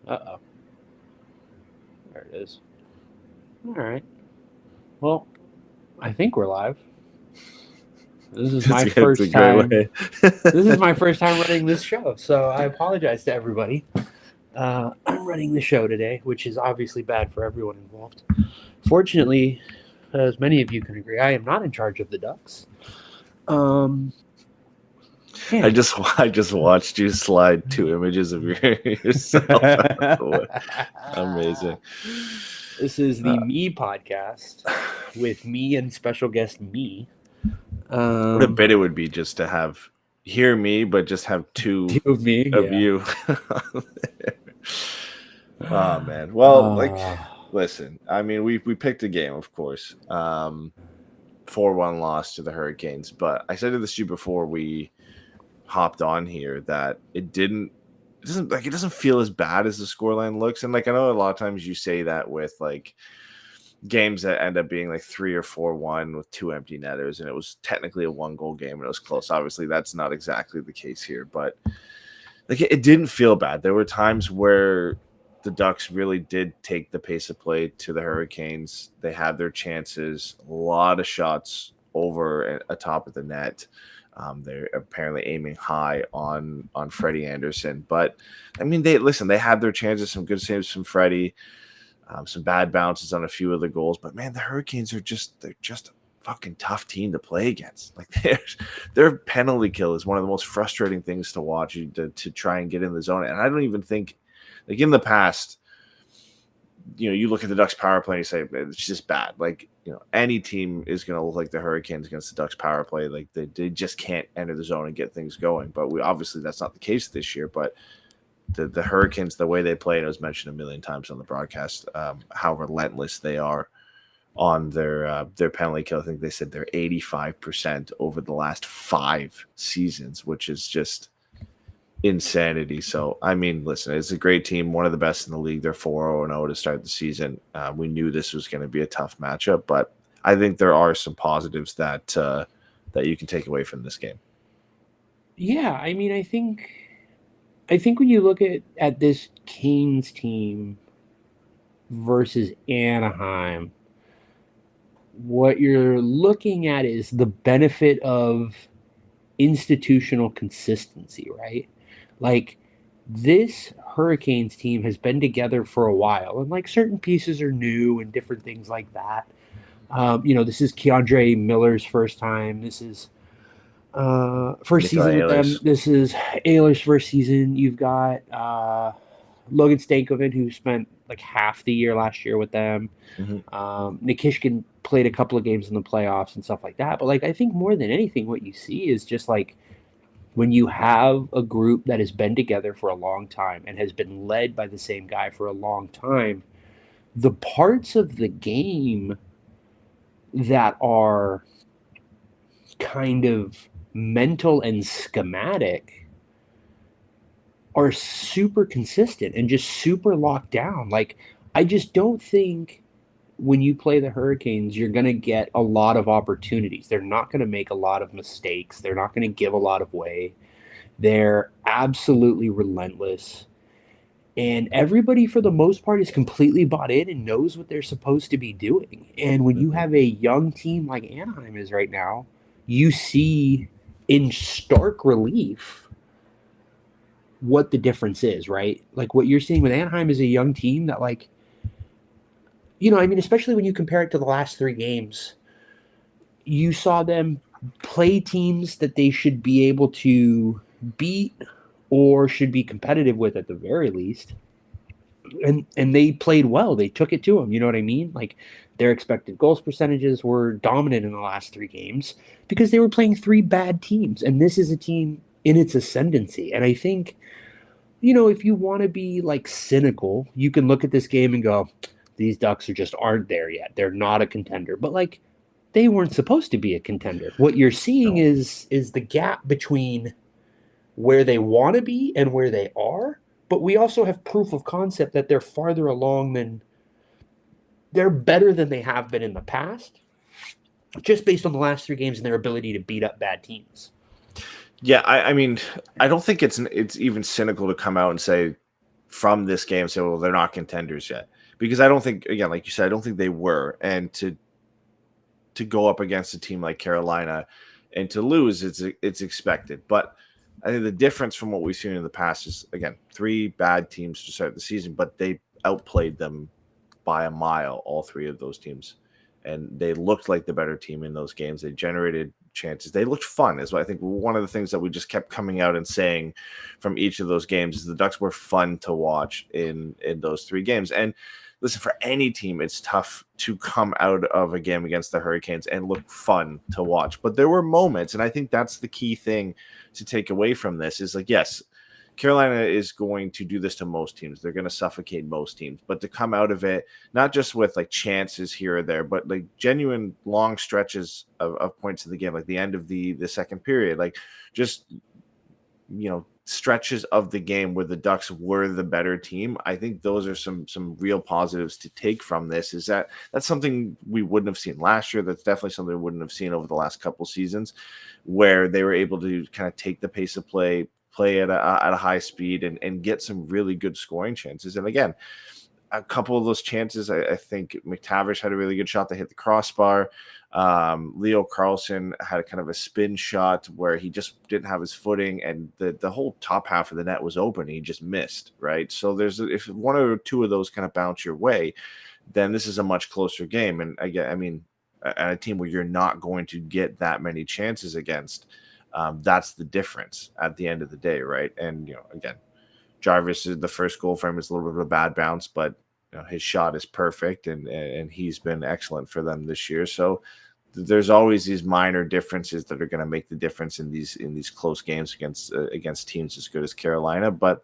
Uh-oh. There it is. All right. Well, I think we're live. This is my It's a first great time. way. This is my first time running this show, so I apologize to everybody. I'm running the show today, which is obviously bad for everyone involved. Fortunately, as many of you can agree, I am not in charge of the Ducks. Um, I man. just I just watched you slide two images of yourself out of the way. Amazing. This is the Uh, Me podcast with me and special guest me. what a Um, bit it would be just to have hear me, but just have two two of me, of yeah. you. Oh man. Well, like, Uh, listen. I mean, we picked a game, of course. 4-1 loss to the Hurricanes, but I said to this to you before we hopped on here that it doesn't feel as bad as the scoreline looks. And like I know a lot of times you say that with like games that end up being like 3 or 4-1 with two empty netters, and it was technically a 1 goal game and it was close. Obviously, that's not exactly the case here, but like it didn't feel bad. There were times where the Ducks really did take the pace of play to the Hurricanes. They had their chances, a lot of shots over atop of the net. They're apparently aiming high on Freddie Anderson, but I mean, they had their chances. Some good saves from Freddie, some bad bounces on a few of the goals. But man, the Hurricanes they're just a fucking tough team to play against. Like their penalty kill is one of the most frustrating things to watch to try and get in the zone. And I don't even think like in the past, you look at the Ducks power play and you say it's just bad. Like, any team is going to look like the Hurricanes against the Ducks power play. Like they just can't enter the zone and get things going. But obviously that's not the case this year. But the Hurricanes, the way they play, and it was mentioned a million times on the broadcast, how relentless they are on their penalty kill. I think they said they're 85% over the last 5 seasons, which is just insanity. So, I mean, listen, it's a great team, one of the best in the league. They're 4-0 to start the season. We knew this was going to be a tough matchup, but I think there are some positives that you can take away from this game. yeah, I mean, I think when you look at this Canes team versus Anaheim, what you're looking at is the benefit of institutional consistency, right? Like this Hurricanes team has been together for a while, and like certain pieces are new and different things like that. This is Keandre Miller's first time. This is first Nikolai season with them. Ehlers. This is Ayler's first season. You've got Logan Stankoven, who spent like half the year last year with them. Mm-hmm. Nikishkin played a couple of games in the playoffs and stuff like that. But like, I think more than anything, what you see is just like when you have a group that has been together for a long time and has been led by the same guy for a long time, the parts of the game that are kind of mental and schematic are super consistent and just super locked down. Like, I just don't think when you play the Hurricanes, you're going to get a lot of opportunities. They're not going to make a lot of mistakes. They're not going to give a lot of way. They're absolutely relentless. And everybody, for the most part, is completely bought in and knows what they're supposed to be doing. And when you Mm-hmm. have a young team like Anaheim is right now, you see in stark relief what the difference is, right? Like what you're seeing with Anaheim is a young team that, like, I mean, especially when you compare it to the last 3 games, you saw them play teams that they should be able to beat or should be competitive with at the very least. And they played well. They took it to them. You know what I mean? Like their expected goals percentages were dominant in the last 3 games because they were playing 3 bad teams. And this is a team in its ascendancy. And I think, if you want to be like cynical, you can look at this game and go, these Ducks just aren't there yet. They're not a contender. But like they weren't supposed to be a contender. What you're seeing No. is the gap between where they want to be and where they are, but we also have proof of concept that they're farther along than they're better than they have been in the past, just based on the last 3 games and their ability to beat up bad teams. Yeah, I mean, I don't think it's even cynical to come out and say from this game and say, well, they're not contenders yet. Because I don't think, again, like you said, I don't think they were. And to go up against a team like Carolina and to lose, it's expected. But I think the difference from what we've seen in the past is, again, 3 bad teams to start the season, but they outplayed them by a mile, all 3 of those teams. And they looked like the better team in those games. They generated chances. They looked fun, is what I think one of the things that we just kept coming out and saying from each of those games is the Ducks were fun to watch in those 3 games. And listen, for any team, it's tough to come out of a game against the Hurricanes and look fun to watch. But there were moments, and I think that's the key thing to take away from this is like, yes, Carolina is going to do this to most teams. They're going to suffocate most teams, but to come out of it, not just with like chances here or there, but like genuine long stretches of points in the game, like the end of the second period, like just, stretches of the game where the Ducks were the better team. I think those are some real positives to take from this. Is that's something we wouldn't have seen last year. That's definitely something we wouldn't have seen over the last couple seasons, where they were able to kind of take the pace of play at a high speed and get some really good scoring chances. And again, a couple of those chances, I think McTavish had a really good shot that hit the crossbar. Leo Carlson had a kind of a spin shot where he just didn't have his footing, and the whole top half of the net was open. He just missed, right? So if 1 or 2 of those kind of bounce your way, then this is a much closer game. And at a team where you're not going to get that many chances against, that's the difference at the end of the day, right? And again, Jarvis is the first goal for him is a little bit of a bad bounce, but his shot is perfect, and he's been excellent for them this year. So there's always these minor differences that are going to make the difference in these close games against teams as good as Carolina. But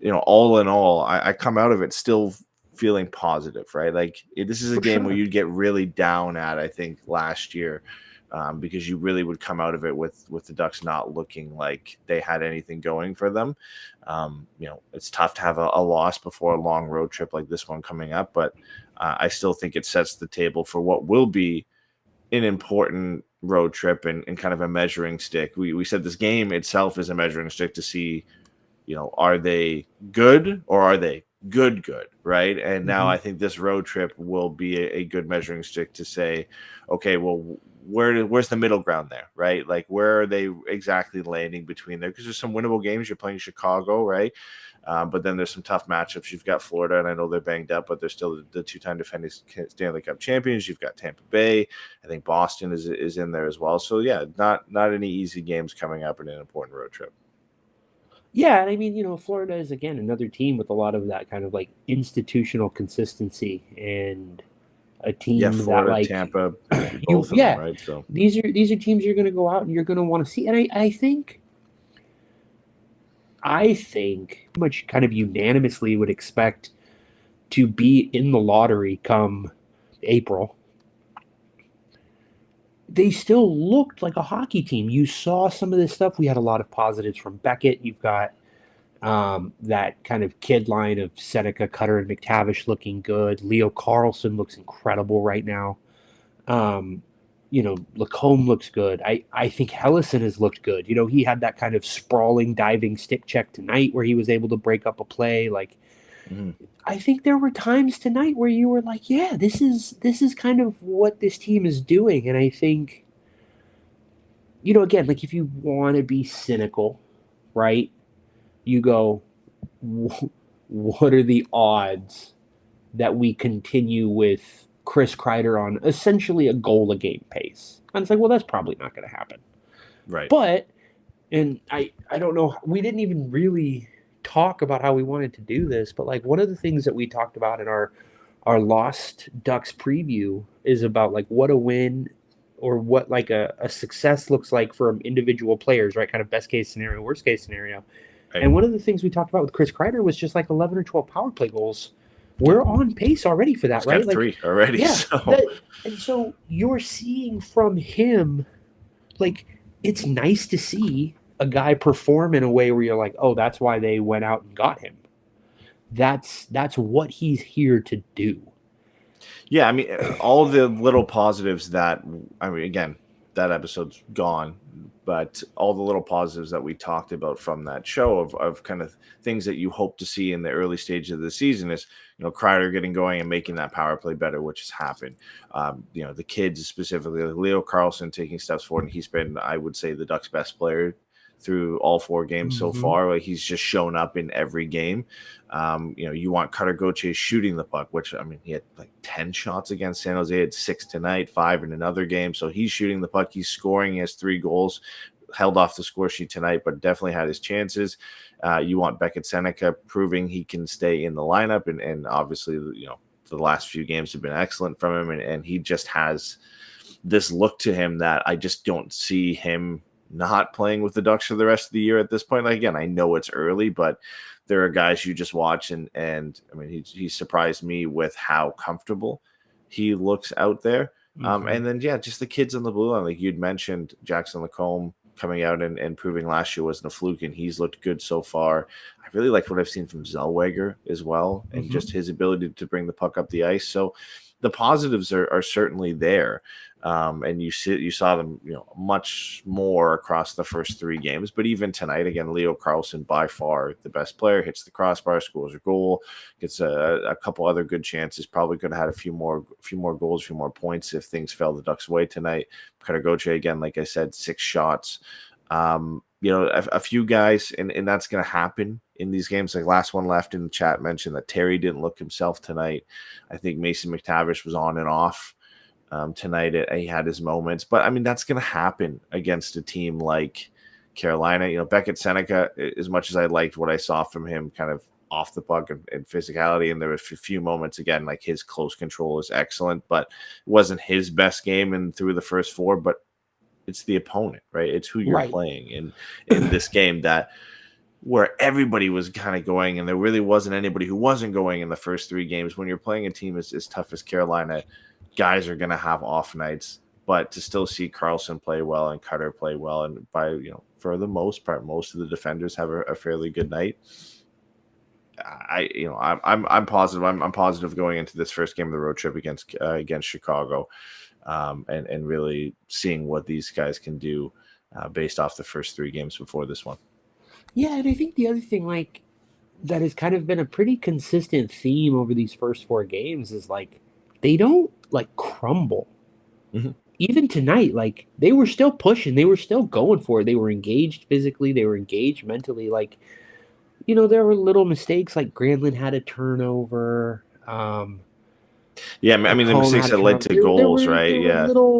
all in all, I come out of it still feeling positive, right? Like this is a game where you'd get really down at, I think, last year. Because you really would come out of it with the Ducks not looking like they had anything going for them. It's tough to have a loss before a long road trip like this one coming up, but I still think it sets the table for what will be an important road trip and kind of a measuring stick. We said this game itself is a measuring stick to see, are they good or are they good, right? And now I think this road trip will be a good measuring stick to say, okay, well, where's the middle ground there, right? Like, where are they exactly landing between there? Because there's some winnable games. You're playing Chicago, right? But then there's some tough matchups. You've got Florida, and I know they're banged up, but they're still the 2-time defending Stanley Cup champions. You've got Tampa Bay. I think Boston is in there as well. So yeah, not any easy games coming up in an important road trip. Yeah, and I mean, Florida is again another team with a lot of that kind of like institutional consistency and a team that Florida, like Tampa, both of them, right? So these are teams you're going to go out and you're going to want to see, and I think much kind of unanimously would expect to be in the lottery come April. They still looked like a hockey team. You saw some of this stuff. We had a lot of positives from Beckett. You've got that kind of kid line of Seneca, Cutter, and McTavish looking good. Leo Carlson looks incredible right now. Lacombe looks good. I think Hellison has looked good. He had that kind of sprawling diving stick check tonight where he was able to break up a play. Like, I think there were times tonight where you were like, yeah, this is kind of what this team is doing. And I think, again, like if you want to be cynical, right, you go, what are the odds that we continue with Chris Kreider on essentially a goal a game pace? And it's like, well, that's probably not going to happen. Right. But, and I don't know, we didn't even really talk about how we wanted to do this, but like one of the things that we talked about in our Lost Ducks preview is about like what a win or what like a success looks like for individual players, right? Kind of best case scenario, worst case scenario. Right. And one of the things we talked about with Chris Kreider was just like 11 or 12 power play goals. We're on pace already for that, He's right? Got 3 already. Yeah. So. And so you're seeing from him, like, it's nice to see a guy perform in a way where you're like, oh, that's why they went out and got him. That's what he's here to do. Yeah, I mean, all the little positives that, again, that episode's gone, but all the little positives that we talked about from that show of kind of things that you hope to see in the early stage of the season is, Kreider getting going and making that power play better, which has happened. The kids, specifically Leo Carlson, taking steps forward, and he's been, I would say, the Ducks' best player through all 4 games so Mm-hmm. far. Like, he's just shown up in every game. You want Cutter Gauthier shooting the puck, which, I mean, he had like 10 shots against San Jose, had 6 tonight, 5 in another game. So he's shooting the puck, he's scoring, he has 3 goals, held off the score sheet tonight, but definitely had his chances. You want Beckett Seneca proving he can stay in the lineup, and obviously, the last few games have been excellent from him, and he just has this look to him that I just don't see him not playing with the Ducks for the rest of the year at this point. Like, again, I know it's early, but there are guys you just watch, and I mean, he surprised me with how comfortable he looks out there. Mm-hmm. And then, yeah, just the kids on the blue line, like you'd mentioned, Jackson Lacombe coming out and proving last year wasn't a fluke, and he's looked good so far. I really like what I've seen from Zellweger as well, and Mm-hmm. just his ability to bring the puck up the ice. So the positives are certainly there. And you saw them, much more across the first 3 games. But even tonight, again, Leo Carlson, by far the best player, hits the crossbar, scores a goal, gets a couple other good chances. Probably could have had a few more goals, a few more points if things fell the Ducks' way tonight. Cutter Gauthier, again, like I said, 6 shots. A few guys, and that's going to happen in these games. Like, last one left in the chat mentioned that Terry didn't look himself tonight. I think Mason McTavish was on and off. Tonight, he had his moments, but I mean, that's going to happen against a team like Carolina. Beckett Seneca, as much as I liked what I saw from him kind of off the puck and physicality, and there were a few moments, again, like his close control is excellent, but it wasn't his best game and through the first 4, but it's the opponent, right? It's who you're Right. playing in this game that where everybody was kind of going, and there really wasn't anybody who wasn't going in the first 3 games. When you're playing a team as tough as Carolina, guys are going to have off nights, but to still see Carlson play well and Cutter play well, and for the most part, most of the defenders have a fairly good night. I'm positive. I'm positive going into this first game of the road trip against Chicago, and really seeing what these guys can do based off the first 3 games before this one. Yeah, and I think the other thing, like, that has kind of been a pretty consistent theme over these first 4 games is, like, they don't, like, crumble. Mm-hmm. Even tonight, like, they were still pushing, they were still going for it, they were engaged physically, they were engaged mentally. Like, there were little mistakes, like Granlund had a turnover. Yeah, I mean, the Lacombe mistakes had a that led turnover. to There goals, were right?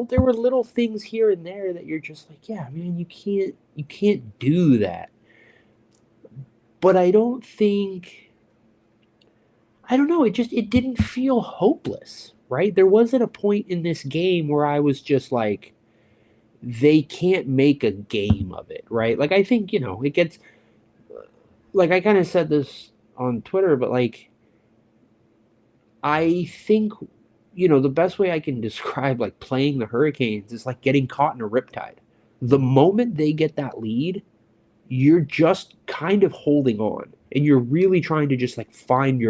there were Yeah. little things here and there that you're just like, yeah, man, you can't do that. But I don't know, it didn't feel hopeless, right? There wasn't a point in this game where I was just like, they can't make a game of it, right? Like, I think, it gets, like, I kind of said this on Twitter, but, like, I think, the best way I can describe, like, playing the Hurricanes is like getting caught in a riptide. The moment they get that lead, you're just kind of holding on, and you're really trying to just, like, find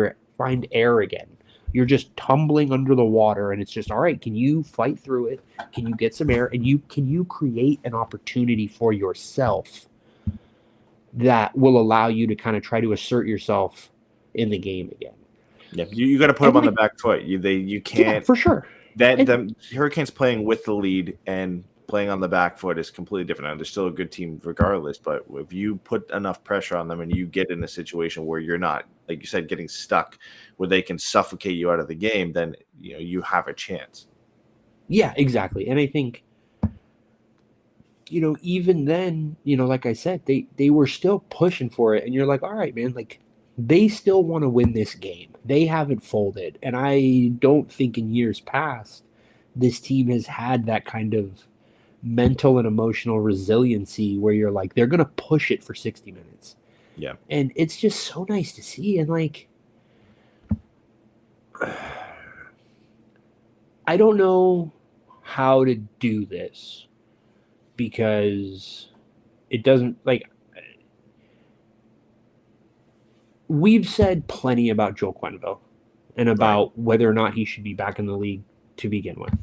air again. You're just tumbling under the water, and it's just, all right, can you fight through it? Can you get some air? And can you create an opportunity for yourself that will allow you to kind of try to assert yourself in the game again? Yeah, you got to put And, them on the like, back foot. You yeah, can't. for sure. That And the Hurricanes playing with the lead and playing on the back foot is completely different. Now, they're still a good team regardless, but if you put enough pressure on them and you get in a situation where you're not, like you said, getting stuck, where they can suffocate you out of the game, then you have a chance. yeah, exactly. And I think, even then, like I said, they were still pushing for it, and you're like, all right, man, like, they still want to win this game. They haven't folded, and I don't think in years past this team has had that kind of mental and emotional resiliency where you're like, they're gonna push it for 60 minutes. Yeah. And it's just so nice to see. And, like, I don't know how to do this because it doesn't, like, we've said plenty about Joel Quenneville and Right. about whether or not he should be back in the league to begin with.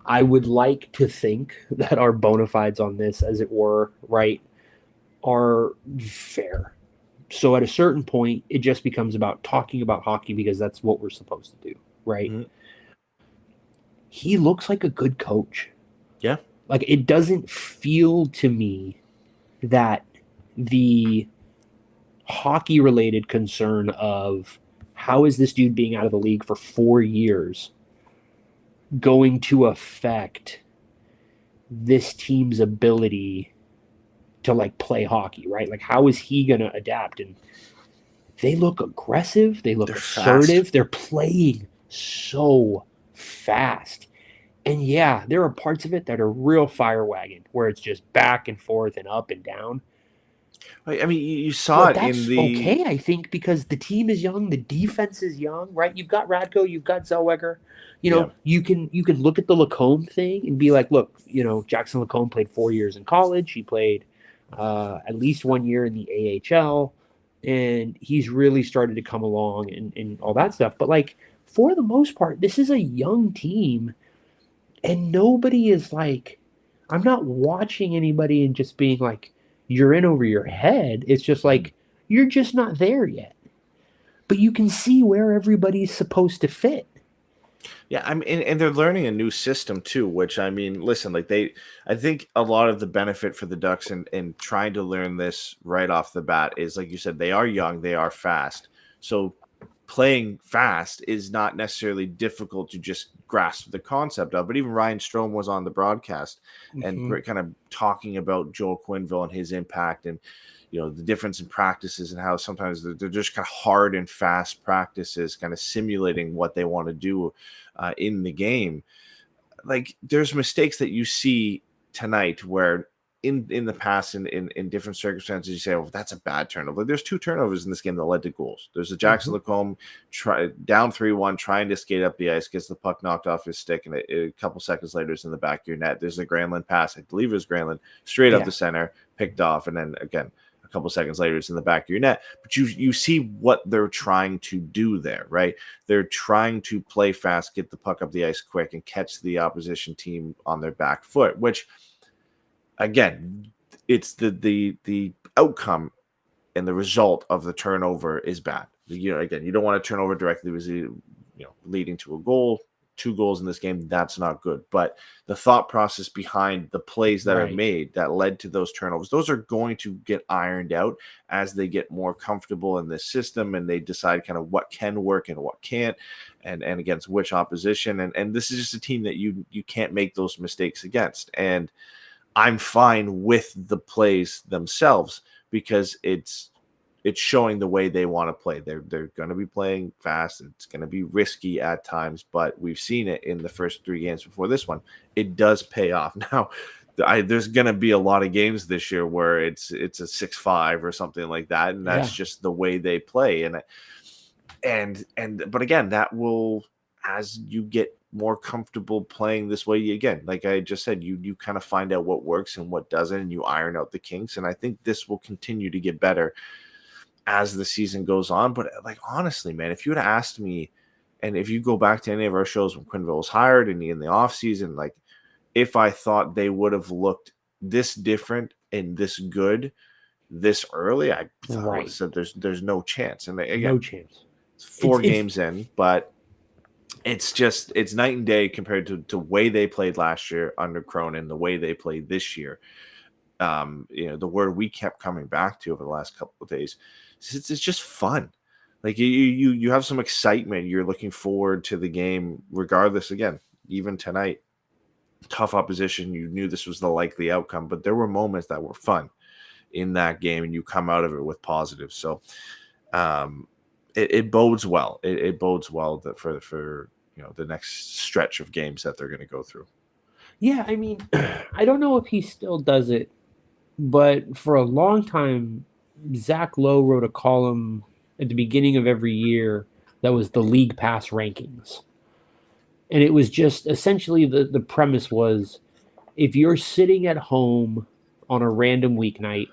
I would like to think that our bona fides on this, as it were, right, are fair. So at a certain point, it just becomes about talking about hockey because that's what we're supposed to do, right? Mhm. He looks like a good coach. Yeah. Like it doesn't feel to me that the hockey related concern of how is this dude being out of the league for 4 years going to affect this team's ability to like play hockey, right? Like how is he going to adapt? And they look aggressive, they look They're fast. assertive, they're playing so fast. And yeah, there are parts of it that are real fire wagon where it's just back and forth and up and down. I mean, you saw But it in that's the okay, I think, because the team is young, the defense is young, right? You've got Radko, you've got Zellweger. yeah. You can look at the Lacombe thing and be like, look, Jackson Lacombe played 4 years in college. He played at least 1 year in the AHL, and he's really started to come along and all that stuff. But like for the most part, this is a young team, and nobody is like, I'm not watching anybody and just being like, you're in over your head. It's just Mhm. like, you're just not there yet. But you can see where everybody's supposed to fit. Yeah, I mean, and they're learning a new system too, which I mean, listen, like I think a lot of the benefit for the Ducks in trying to learn this right off the bat is, like you said, they are young, they are fast. So playing fast is not necessarily difficult to just grasp the concept of. But even Ryan Strome was on the broadcast and Mm-hmm. kind of talking about Joel Quenneville and his impact, and the difference in practices and how sometimes they're just kind of hard and fast practices, kind of simulating what they want to do in the game. Like there's mistakes that you see tonight where in the past in different circumstances you say, oh, that's a bad turnover. There's two turnovers in this game that led to goals. There's a Jackson Mm-hmm. Lacombe down 3-1 trying to skate up the ice, gets the puck knocked off his stick, and a couple seconds later it's in the back of your net. There's a Granlund pass, I believe it was Granlund, straight up Yeah. the center, picked off, and then again a couple seconds later it's in the back of your net. But you see what they're trying to do there, right? They're trying to play fast, get the puck up the ice quick, and catch the opposition team on their back foot, which again, it's the outcome and the result of the turnover is bad. Again, you don't want to turn over directly was leading to a goal, 2 goals in this game. That's not good. But the thought process behind the plays that are Right. made that led to those turnovers, those are going to get ironed out as they get more comfortable in this system and they decide kind of what can work and what can't, and against which opposition. And this is just a team that you can't make those mistakes against. And I'm fine with the plays themselves because it's showing the way they want to play. They're going to be playing fast. It's going to be risky at times, but we've seen it in the first 3 games before this one. It does pay off. Now, there's going to be a lot of games this year where it's a 6-5 or something like that, and that's Yeah. just the way they play. But again, that will, as you get more comfortable playing this way again, like I just said, you kind of find out what works and what doesn't, and you iron out the kinks. And I think this will continue to get better as the season goes on. But like honestly, man, if you had asked me, and if you go back to any of our shows when Quenneville was hired and in the offseason, like if I thought they would have looked this different and this good this early, I would have Right. said there's no chance. And again, No chance. it's It's 4 games in, but it's night and day compared to way they played last year under Cronin, the way they played this year. The word we kept coming back to over the last couple of days, it's just fun. Like you have some excitement. You're looking forward to the game, regardless. Again, even tonight, tough opposition. You knew this was the likely outcome, but there were moments that were fun in that game, and you come out of it with positives. So, um, it bodes well. It bodes well that for the next stretch of games that they're going to go through. Yeah, I mean, I don't know if he still does it, but for a long time, Zach Lowe wrote a column at the beginning of every year that was the league pass rankings. And it was just essentially the premise was if you're sitting at home on a random weeknight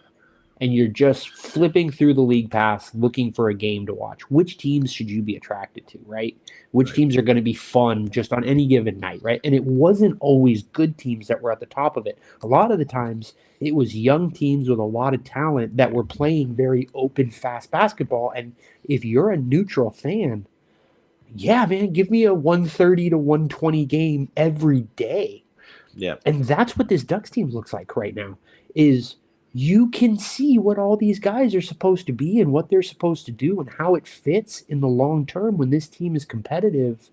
and you're just flipping through the league pass looking for a game to watch, which teams should you be attracted to, right? Which Right. teams are going to be fun just on any given night, right? And it wasn't always good teams that were at the top of it. A lot of the times it was young teams with a lot of talent that were playing very open, fast basketball. And if you're a neutral fan, yeah, man, give me a 130 to 120 game every day. Yeah. And that's what this Ducks team looks like right now. Is you can see what all these guys are supposed to be and what they're supposed to do and how it fits in the long term when this team is competitive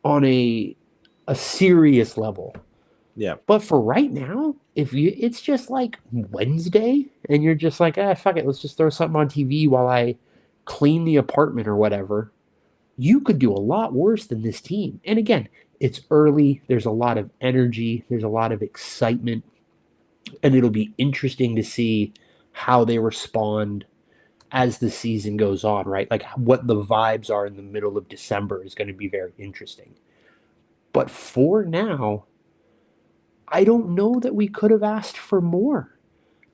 on a serious level. Yeah. But for right now, if you it's just like Wednesday and you're just like, fuck it, let's just throw something on TV while I clean the apartment or whatever. You could do a lot worse than this team. And again, it's early, there's a lot of energy, there's a lot of excitement, and it'll be interesting to see how they respond as the season goes on, right? Like what the vibes are in the middle of December is going to be very interesting. But for now, I don't know that we could have asked for more.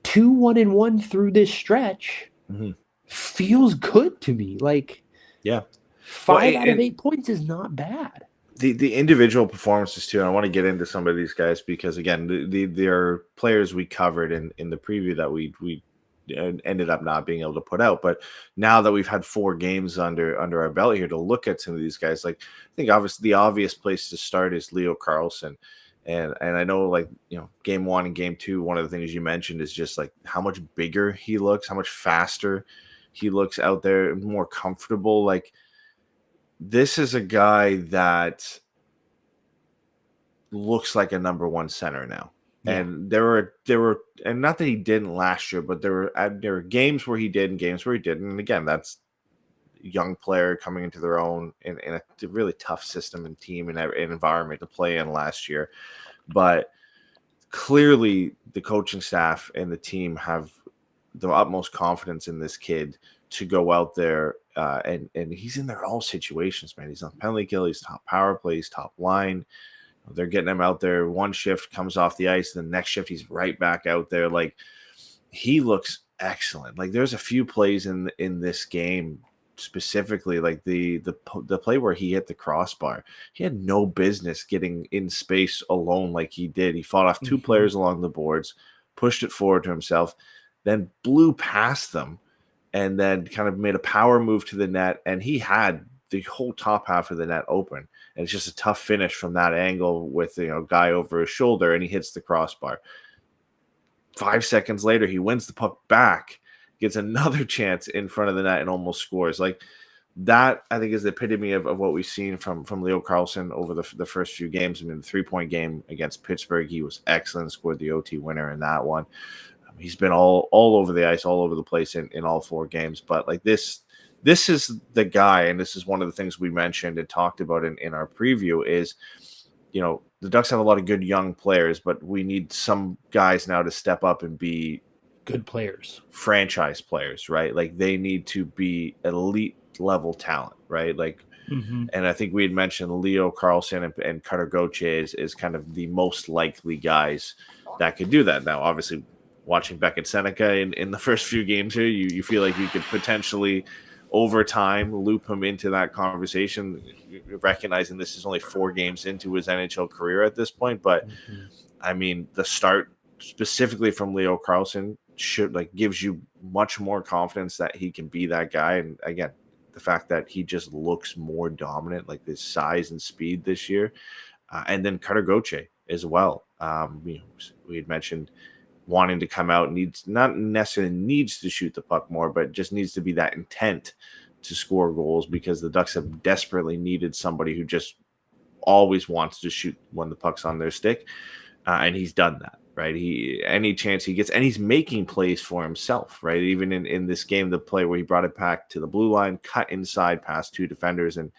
2-1-1 through this stretch Hmm. feels good to me. Like Yeah. Well, 5 out of 8 points is not bad. the individual performances too. And I want to get into some of these guys because again, they're players we covered in the preview that we ended up not being able to put out. But now that we've had 4 games under our belt here to look at some of these guys, like I think obviously the obvious place to start is Leo Carlson. And I know, like, game 1 and game 2, one of the things you mentioned is just like how much bigger he looks, how much faster he looks out there, more comfortable. Like, this is a guy that looks like a number 1 center now. Yeah. And there were, and not that he didn't last year, but there were games where he did and games where he didn't. And again, that's a young player coming into their own in a really tough system and team and environment to play in last year. But clearly, the coaching staff and the team have the utmost confidence in this kid to go out there, and he's in there all situations, man. He's on penalty kill, he's top power plays, top line. They're getting him out there. One shift comes off the ice, the next shift he's right back out there. Like, he looks excellent. Like, there's a few plays in this game specifically, like the play where he hit the crossbar. He had no business getting in space alone like he did. He fought off 2 players along the boards, pushed it forward to himself, then blew past them, and then kind of made a power move to the net, and he had the whole top half of the net open. And it's just a tough finish from that angle with guy over his shoulder, and he hits the crossbar. 5 seconds later, he wins the puck back, gets another chance in front of the net, and almost scores. Like, that, I think, is the epitome of what we've seen from Leo Carlson over the first few games. I mean, the 3-point game against Pittsburgh, he was excellent, scored the OT winner in that one. He's been all over the ice, all over the place in all 4 games. But like this is the guy, and this is one of the things we mentioned and talked about in our preview is, the Ducks have a lot of good young players, but we need some guys now to step up and be Good players. franchise players, right? Like, they need to be elite level talent, right? Like, and I think we had mentioned Leo Carlson and Cutter Gauthier is kind of the most likely guys that could do that. Now, obviously, watching Beckett Seneca in the first few games here, you feel like you could potentially, over time, loop him into that conversation, recognizing this is only 4 games into his NHL career at this point. But I mean, the start specifically from Leo Carlson gives you much more confidence that he can be that guy. And again, the fact that he just looks more dominant, like this size and speed this year, and then Cutter Gauthier as well. We had mentioned wanting to come out, not necessarily needs to shoot the puck more, but just needs to be that intent to score goals, because the Ducks have desperately needed somebody who just always wants to shoot when the puck's on their stick, and he's done that, right? Any chance he gets, and he's making plays for himself, right? Even in this game, the play where he brought it back to the blue line, cut inside past 2 defenders, and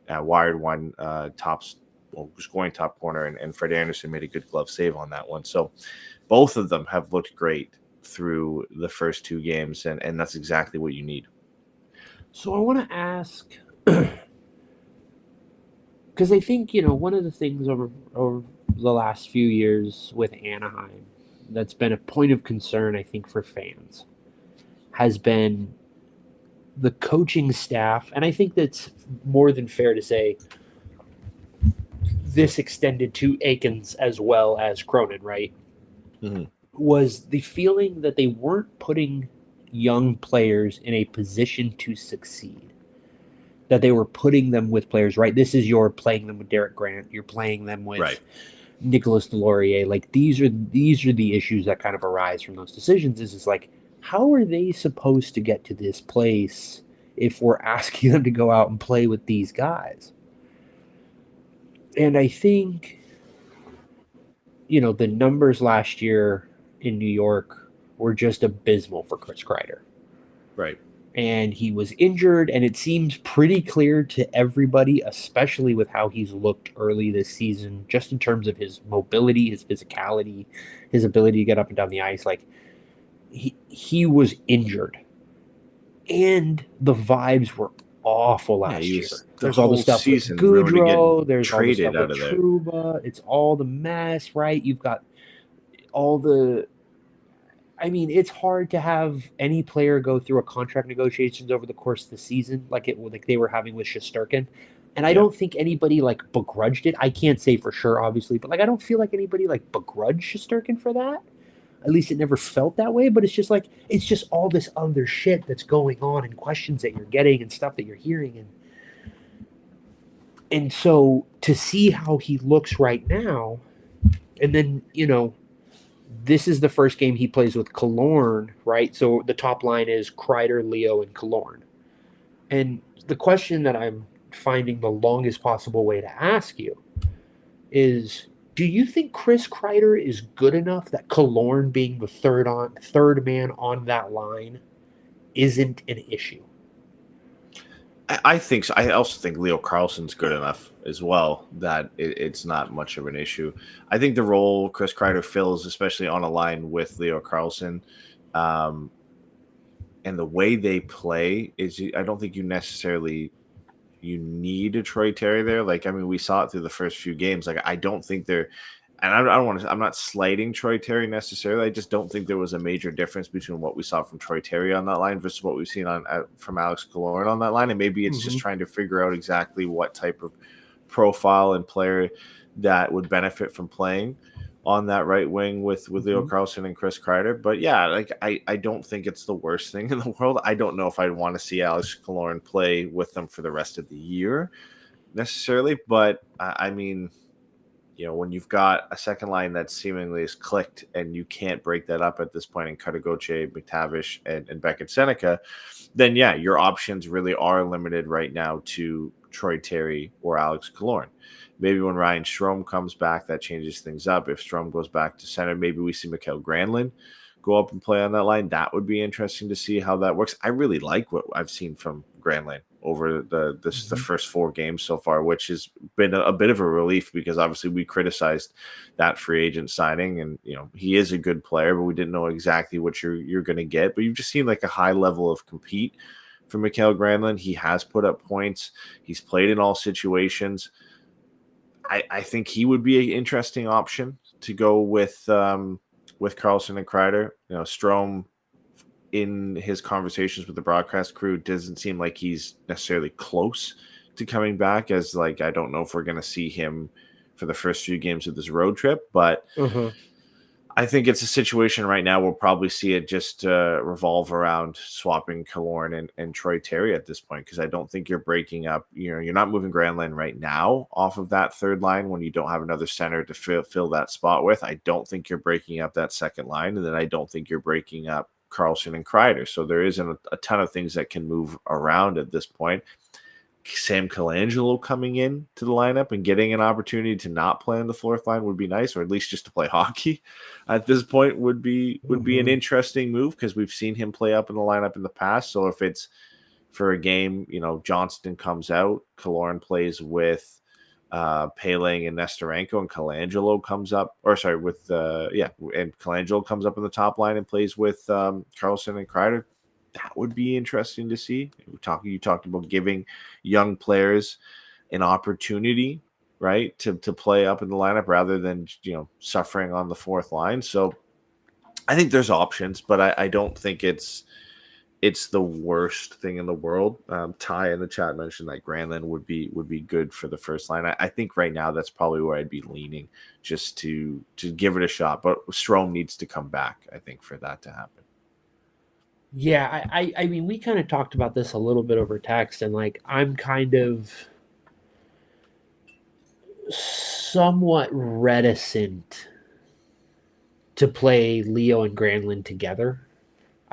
wired one scoring top corner, and Fred Anderson made a good glove save on that one. So both of them have looked great through the first 2 games, and that's exactly what you need. So I want to ask, because I think, one of the things over the last few years with Anaheim that's been a point of concern, I think, for fans, has been the coaching staff, and I think that's more than fair to say this extended to Akins as well as Cronin, right? Mm-hmm. Was the feeling that they weren't putting young players in a position to succeed. That they were putting them with players, right? This is your playing them with Derek Grant. You're playing them Right. with Nicholas Delorier. Like these are the issues that kind of arise from those decisions. Is like how are they supposed to get to this place if we're asking them to go out and play with these guys? And I think the numbers last year in New York were just abysmal for Chris Kreider. Right. And he was injured, and it seems pretty clear to everybody, especially with how he's looked early this season, just in terms of his mobility, his physicality, his ability to get up and down the ice. Like he was injured, and the vibes were awful Yeah, he last year. was the There's all the whole stuff with season rumored to get Goudreau. There's all the traded stuff with out of there. Trouba. It's all the mess, right? You've got all the. I mean, it's hard to have any player go through a contract negotiations over the course of the season like they were having with Shesterkin. And I Yeah. don't think anybody like begrudged it. I can't say for sure, obviously, but like I don't feel like anybody like begrudged Shesterkin for that. At least it never felt that way. But it's just like it's just all this other shit that's going on and questions that you're getting and stuff that you're hearing and so to see how he looks right now, and then this is the first game he plays with Killorn, right? So the top line is Kreider, Leo, and Killorn. And the question that I'm finding the longest possible way to ask you is, do you think Chris Kreider is good enough that Killorn being the third man on that line isn't an issue? I think so. I also think Leo Carlson's good enough as well that it's not much of an issue. I think the role Chris Kreider fills, especially on a line with Leo Carlson, um, and the way they play is, I don't think you need a Troy Terry there. Like, I mean, we saw it through the first few games. Like, I don't think they're, and I don't want to, I'm not slighting Troy Terry necessarily. I just don't think there was a major difference between what we saw from Troy Terry on that line versus what we've seen from Alex Killorn on that line. And maybe it's just Mm-hmm. trying to figure out exactly what type of profile and player that would benefit from playing on that right wing with Leo Mm-hmm. Carlson and Chris Kreider. But yeah, like I don't think it's the worst thing in the world. I don't know if I'd want to see Alex Killorn play with them for the rest of the year necessarily, but I mean, when you've got a second line that seemingly is clicked and you can't break that up at this point in Katagoche, McTavish, and Beckett Seneca, then yeah, your options really are limited right now to Troy Terry or Alex Killorn. Maybe when Ryan Strome comes back, that changes things up. If Strome goes back to center, maybe we see Mikael Granlund go up and play on that line. That would be interesting to see how that works. I really like what I've seen from Granlund over the Mm-hmm. first 4 games so far, which has been a bit of a relief because obviously we criticized that free agent signing, and he is a good player, but we didn't know exactly what you're going to get. But you've just seen like a high level of compete for Mikael Granlund. He has put up points. He's played in all situations. I think he would be an interesting option to go with Carlson and Kreider. Strome in his conversations with the broadcast crew doesn't seem like he's necessarily close to coming back, as like I don't know if we're going to see him for the first few games of this road trip, but Uh-huh. I think it's a situation right now we'll probably see it just revolve around swapping Killorn and Troy Terry at this point, because I don't think you're breaking up. You're not moving Granlund right now off of that third line when you don't have another center to fill that spot with. I don't think you're breaking up that second line, and then I don't think you're breaking up Carlson and Kreider. So there isn't a ton of things that can move around at this point. Sam Colangelo coming in to the lineup and getting an opportunity to not play on the fourth line would be nice, or at least just to play hockey at this point would be an interesting move, because we've seen him play up in the lineup in the past. So if it's for a game, Johnston comes out, Killorn plays with Paling and Nestorenko, and Colangelo comes up, or sorry, with and Colangelo comes up in the top line and plays with Carlson and Kreider. That would be interesting to see. You talked about giving young players an opportunity, right, to play up in the lineup rather than suffering on the fourth line. So I think there's options, but I don't think it's it's the worst thing in the world. Ty in the chat mentioned that Granlund would be good for the first line. I think right now that's probably where I'd be leaning, just to give it a shot. But Strome needs to come back, I think, for that to happen. Yeah, I mean, we kind of talked about this a little bit over text, and like, I'm kind of somewhat reticent to play Leo and Granlund together.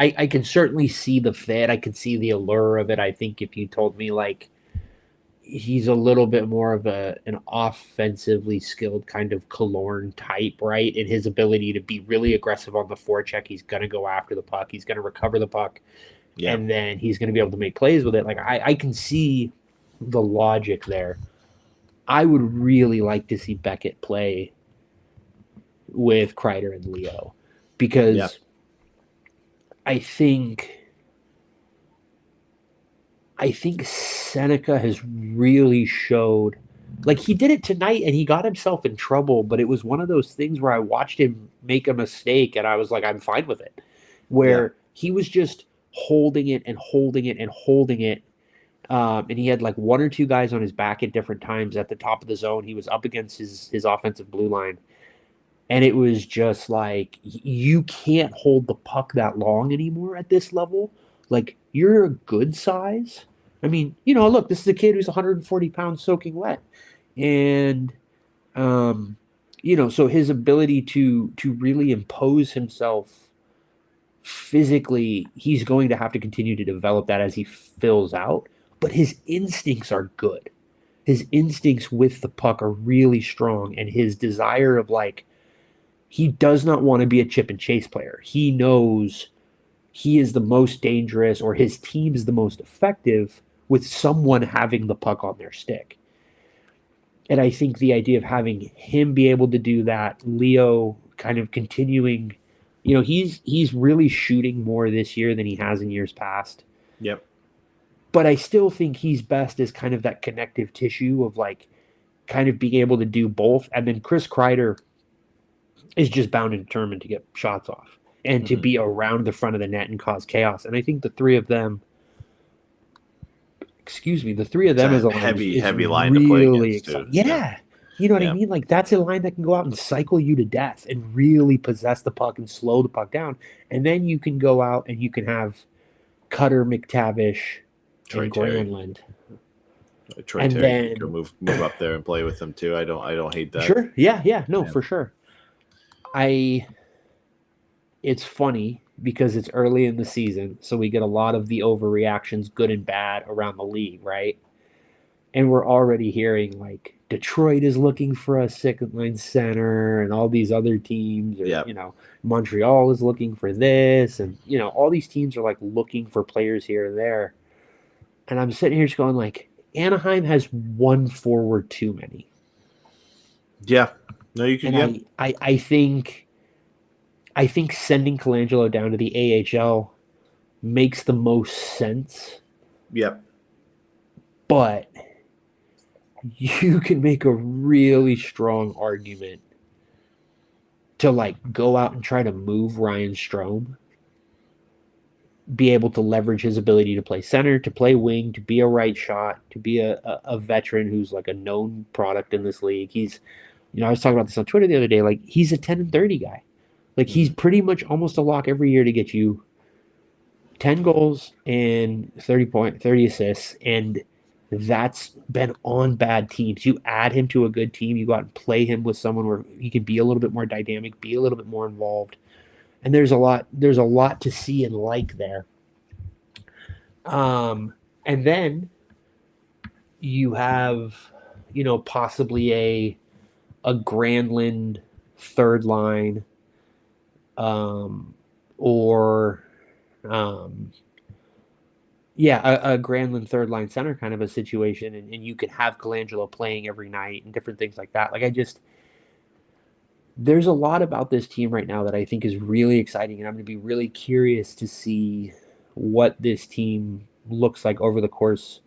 I can certainly see the fit. I can see the allure of it. I think if you told me like he's a little bit more of an offensively skilled kind of Killorn type, right? In his ability to be really aggressive on the forecheck, he's gonna go after the puck, he's gonna recover the puck, Yeah. and then he's gonna be able to make plays with it. Like I can see the logic there. I would really like to see Beckett play with Kreider and Leo Yeah. because I think Seneca has really showed, like he did it tonight and he got himself in trouble, but it was one of those things where I watched him make a mistake and I was like, I'm fine with it. Yeah. Where he was just holding it and holding it and holding it. And he had like one or two guys on his back at different times at the top of the zone. He was up against his offensive blue line. And it was just like, you can't hold the puck that long anymore at this level. Like, you're a good size. I mean, look, this is a kid who's 140 pounds soaking wet. And, um, so his ability to really impose himself physically, he's going to have to continue to develop that as he fills out. But his instincts are good. His instincts with the puck are really strong. And his desire of like, he does not want to be a chip and chase player. He knows he is the most dangerous or his team is the most effective with someone having the puck on their stick. And I think the idea of having him be able to do that, Leo kind of continuing, he's really shooting more this year than he has in years past. Yep. But I still think he's best as kind of that connective tissue of like kind of being able to do both. And then Chris Kreider is just bound and determined to get shots off and to be around the front of the net and cause chaos. And I think the three of them, It's as a a line is heavy line to play really against too. exciting. Yeah. You know what I Yeah. mean? Like that's a line that can go out and cycle you to death and really possess the puck and slow the puck down. And then you can go out and you can have Cutter, McTavish, Troy and Terry. Granlund. Troy And Terry then go move up there and play with them too. I don't hate that. sure. Yeah. No, Yeah. for sure. It's funny because it's early in the season, so we get a lot of the overreactions, good and bad, around the league, right? And we're already hearing like Detroit is looking for a second line center, and all these other teams, or Yeah. Montreal is looking for this, and all these teams are like looking for players here and there. And I'm sitting here just going like, Anaheim has one forward too many. Yeah. No, you can. And Yeah. I think sending Colangelo down to the AHL makes the most sense, Yep. but you can make a really strong argument to like go out and try to move Ryan Strome, be able to leverage his ability to play center, to play wing, to be a right shot, to be a veteran who's like a known product in this league. He's, I was talking about this on Twitter the other day. Like he's a 10 and 30 guy. Like he's pretty much almost a lock every year to get you 10 goals and 30 assists. And that's been on bad teams. You add him to a good team, you go out and play him with someone where he can be a little bit more dynamic, be a little bit more involved. And there's a lot to see and like there. And then you have, possibly a Granlund third line, or a Granlund third line center kind of a situation, and you could have Colangelo playing every night and different things like that. Like there's a lot about this team right now that I think is really exciting, and I'm going to be really curious to see what this team looks like over the course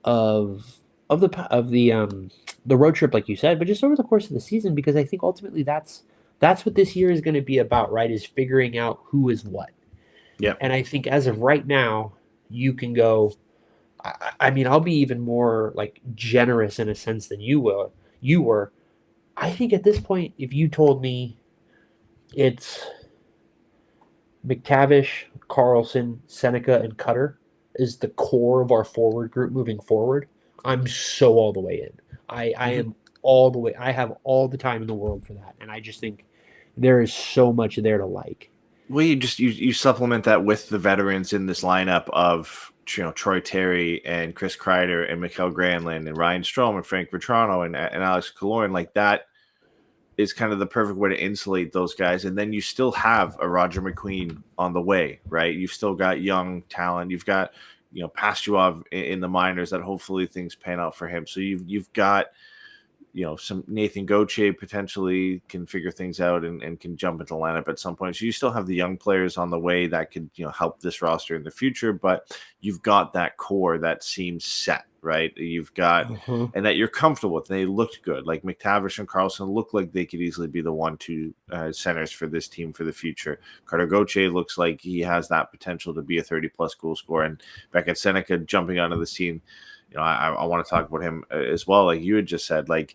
of the road trip, like you said, but just over the course of the season, because I think ultimately that's what this year is going to be about, right? Is figuring out who is what. Yep. And I think as of right now, you can go. I mean, I'll be even more like generous in a sense than you will. You were. I think at this point, if you told me it's McTavish, Carlson, Seneca, and Cutter is the core of our forward group moving forward, I'm so all the way in. I Mhm. am all the way. I have all the time in the world for that, and I just think there is so much there to like. Well, you supplement that with the veterans in this lineup of Troy Terry and Chris Kreider and Mikael Granlund and Ryan Strome and Frank Vetrano and Alex Killorn. Like that is kind of the perfect way to insulate those guys. And then you still have a Roger McQueen on the way, right? You've still got young talent. You've got Pastuov in the minors that hopefully things pan out for him. So you've got some Nathan Gauthier potentially can figure things out and can jump into the lineup at some point. So you still have the young players on the way that could, help this roster in the future, but you've got that core that seems set, right? You've got, Uh-huh. and that you're comfortable with. They looked good. Like McTavish and Carlson look like they could easily be the 1-2 centers for this team for the future. Carter Gauthier looks like he has that potential to be a 30-plus goal scorer. And Beckett Seneca jumping onto the scene, I want to talk about him as well. Like you had just said, like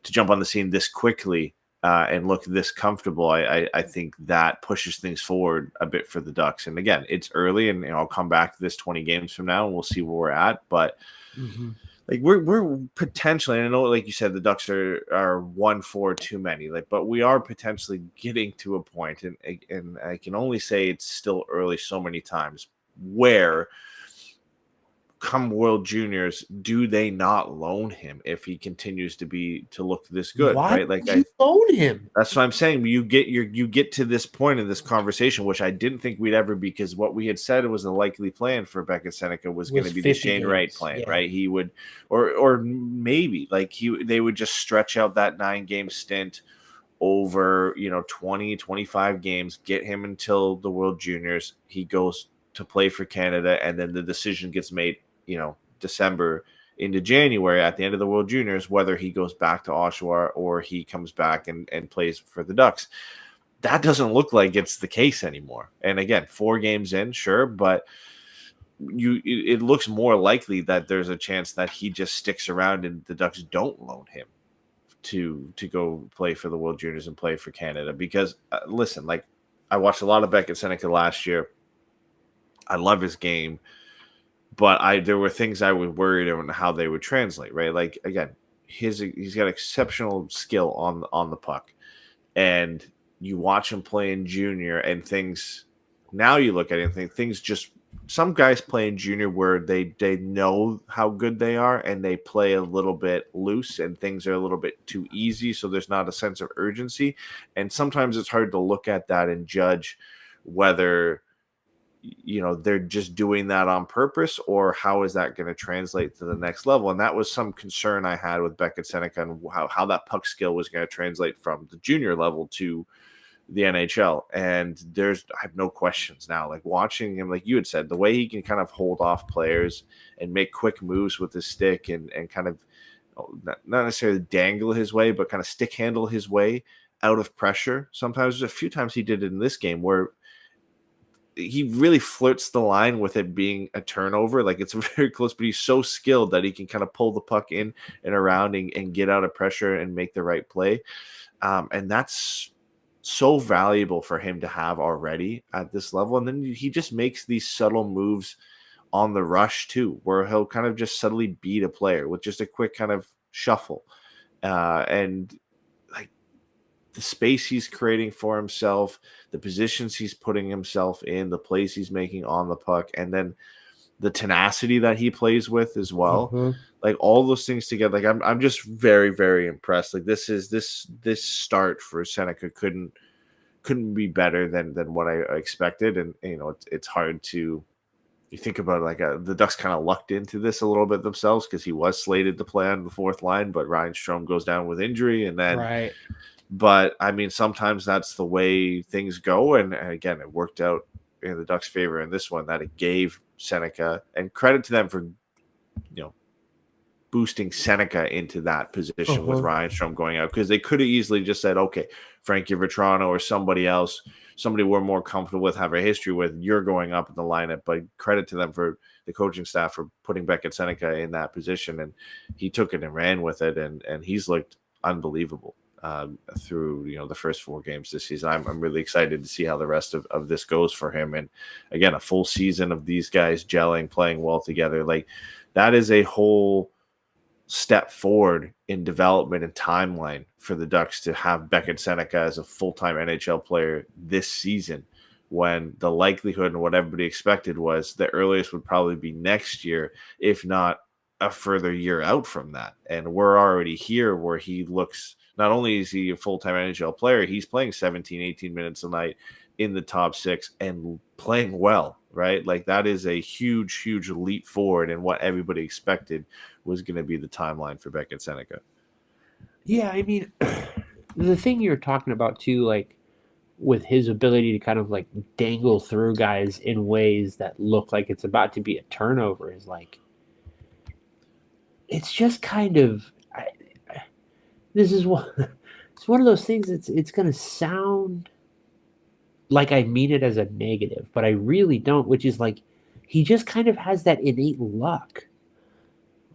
to jump on the scene this quickly and look this comfortable, I think that pushes things forward a bit for the Ducks. And again, it's early, and I'll come back to this 20 games from now, and we'll see where we're at. But Mm-hmm. like we're potentially, and I know, like you said, the Ducks are 1-4 too many. Like, but we are potentially getting to a point, and I can only say it's still early so many times where come World Juniors, do they not loan him if he continues to look this good, Why right? Like would you loan him? that's what I'm saying. You get to this point in this conversation, which I didn't think we'd ever, because what we had said was the likely plan for Beckett Seneca was going Was to be the 50 Shane Wright games. plan, Yeah. right? He would, or maybe like they would just stretch out that 9-game stint over 20 25 games, get him until the World Juniors, he goes to play for Canada, and then the decision gets made December into January at the end of the World Juniors whether he goes back to Oshawa or he comes back and plays for the Ducks. That doesn't look like it's the case anymore. And again, 4 games in, sure, but it looks more likely that there's a chance that he just sticks around and the Ducks don't loan him to go play for the World Juniors and play for Canada. Because listen, like I watched a lot of Beckett Seneca last year. I love his game, but there were things I was worried about how they would translate, right? Like again, he's got exceptional skill on the puck, and you watch him play in junior, and things. Now you look at it and think things just, some guys play in junior where they know how good they are and they play a little bit loose and things are a little bit too easy, so there's not a sense of urgency, and sometimes it's hard to look at that and judge whether they're just doing that on purpose or how is that going to translate to the next level. And that was some concern I had with Beckett Seneca and how that puck skill was going to translate from the junior level to the NHL. And I have no questions now. Like watching him, like you had said, the way he can kind of hold off players and make quick moves with his stick and kind of not necessarily dangle his way, but kind of stick handle his way out of pressure. Sometimes, a few times he did it in this game where he really flirts the line with it being a turnover. Like it's very close, but he's so skilled that he can kind of pull the puck in and around and get out of pressure and make the right play. And that's so valuable for him to have already at this level. And then he just makes these subtle moves on the rush too, where he'll kind of just subtly beat a player with just a quick kind of shuffle. And like the space he's creating for himself, the positions he's putting himself in, the plays he's making on the puck, and then the tenacity that he plays with as well. Uh-huh. Like all those things together, like I'm just very, very impressed. Like this start for Seneca couldn't be better than what I expected. And it's hard to, you think about it, like the Ducks kind of lucked into this a little bit themselves because he was slated to play on the fourth line, but Ryan Strome goes down with injury, and then Right. but I mean, sometimes that's the way things go. And again, it worked out in the Ducks' favor in this one, that it gave Seneca, and credit to them for, boosting Seneca into that position with Uh-huh. Ryan Strom going out, because they could have easily just said, okay, Frankie Vetrano or somebody else, somebody we're more comfortable with, have a history with, you're going up in the lineup. But credit to them, for the coaching staff, for putting Beckett Seneca in that position, and he took it and ran with it, and he's looked unbelievable through the first 4 games this season. I'm really excited to see how the rest of this goes for him. And again, a full season of these guys gelling, playing well together, like that is a whole step forward in development and timeline for the Ducks to have Beckett Seneca as a full-time NHL player this season, when the likelihood and what everybody expected was the earliest would probably be next year, if not a further year out from that. And we're already here where he looks, not only is he a full-time NHL player, he's playing 17, 18 minutes a night in the top 6 and playing well, right? Like that is a huge, huge leap forward in what everybody expected was going to be the timeline for Beckett Seneca. Yeah, I mean, the thing you're talking about too, like with his ability to kind of like dangle through guys in ways that look like it's about to be a turnover, is like, it's just kind of, this is what it's one of those things. It's gonna sound like I mean it as a negative, but I really don't. Which is like, he just kind of has that innate luck.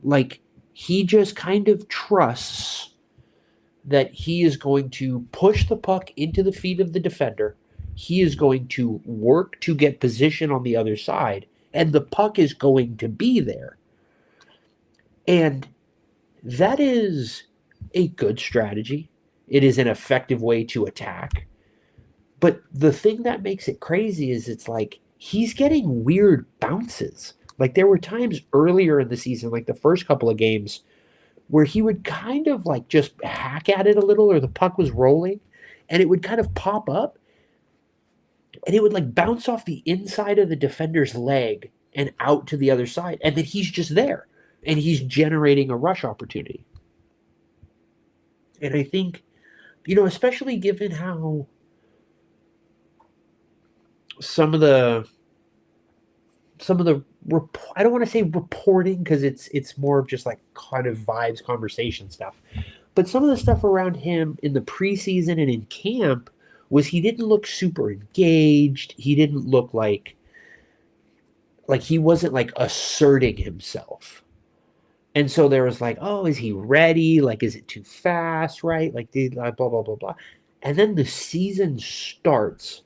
Like he just kind of trusts that he is going to push the puck into the feet of the defender. He is going to work to get position on the other side, and the puck is going to be there. And that is a good strategy. It is an effective way to attack. But the thing that makes it crazy is it's like he's getting weird bounces. Like there were times earlier in the season, like the first couple of games, where he would kind of like just hack at it a little, or the puck was rolling and it would kind of pop up and it would like bounce off the inside of the defender's leg and out to the other side. And then he's just there and he's generating a rush opportunity. And I think, especially given how some of the I don't want to say reporting, because it's more of just like kind of vibes, conversation stuff, but some of the stuff around him in the preseason and in camp was he didn't look super engaged. He didn't look like he wasn't like asserting himself. And so there was like, oh, is he ready? Like, is it too fast? Right? Like, blah, blah, blah, blah. And then the season starts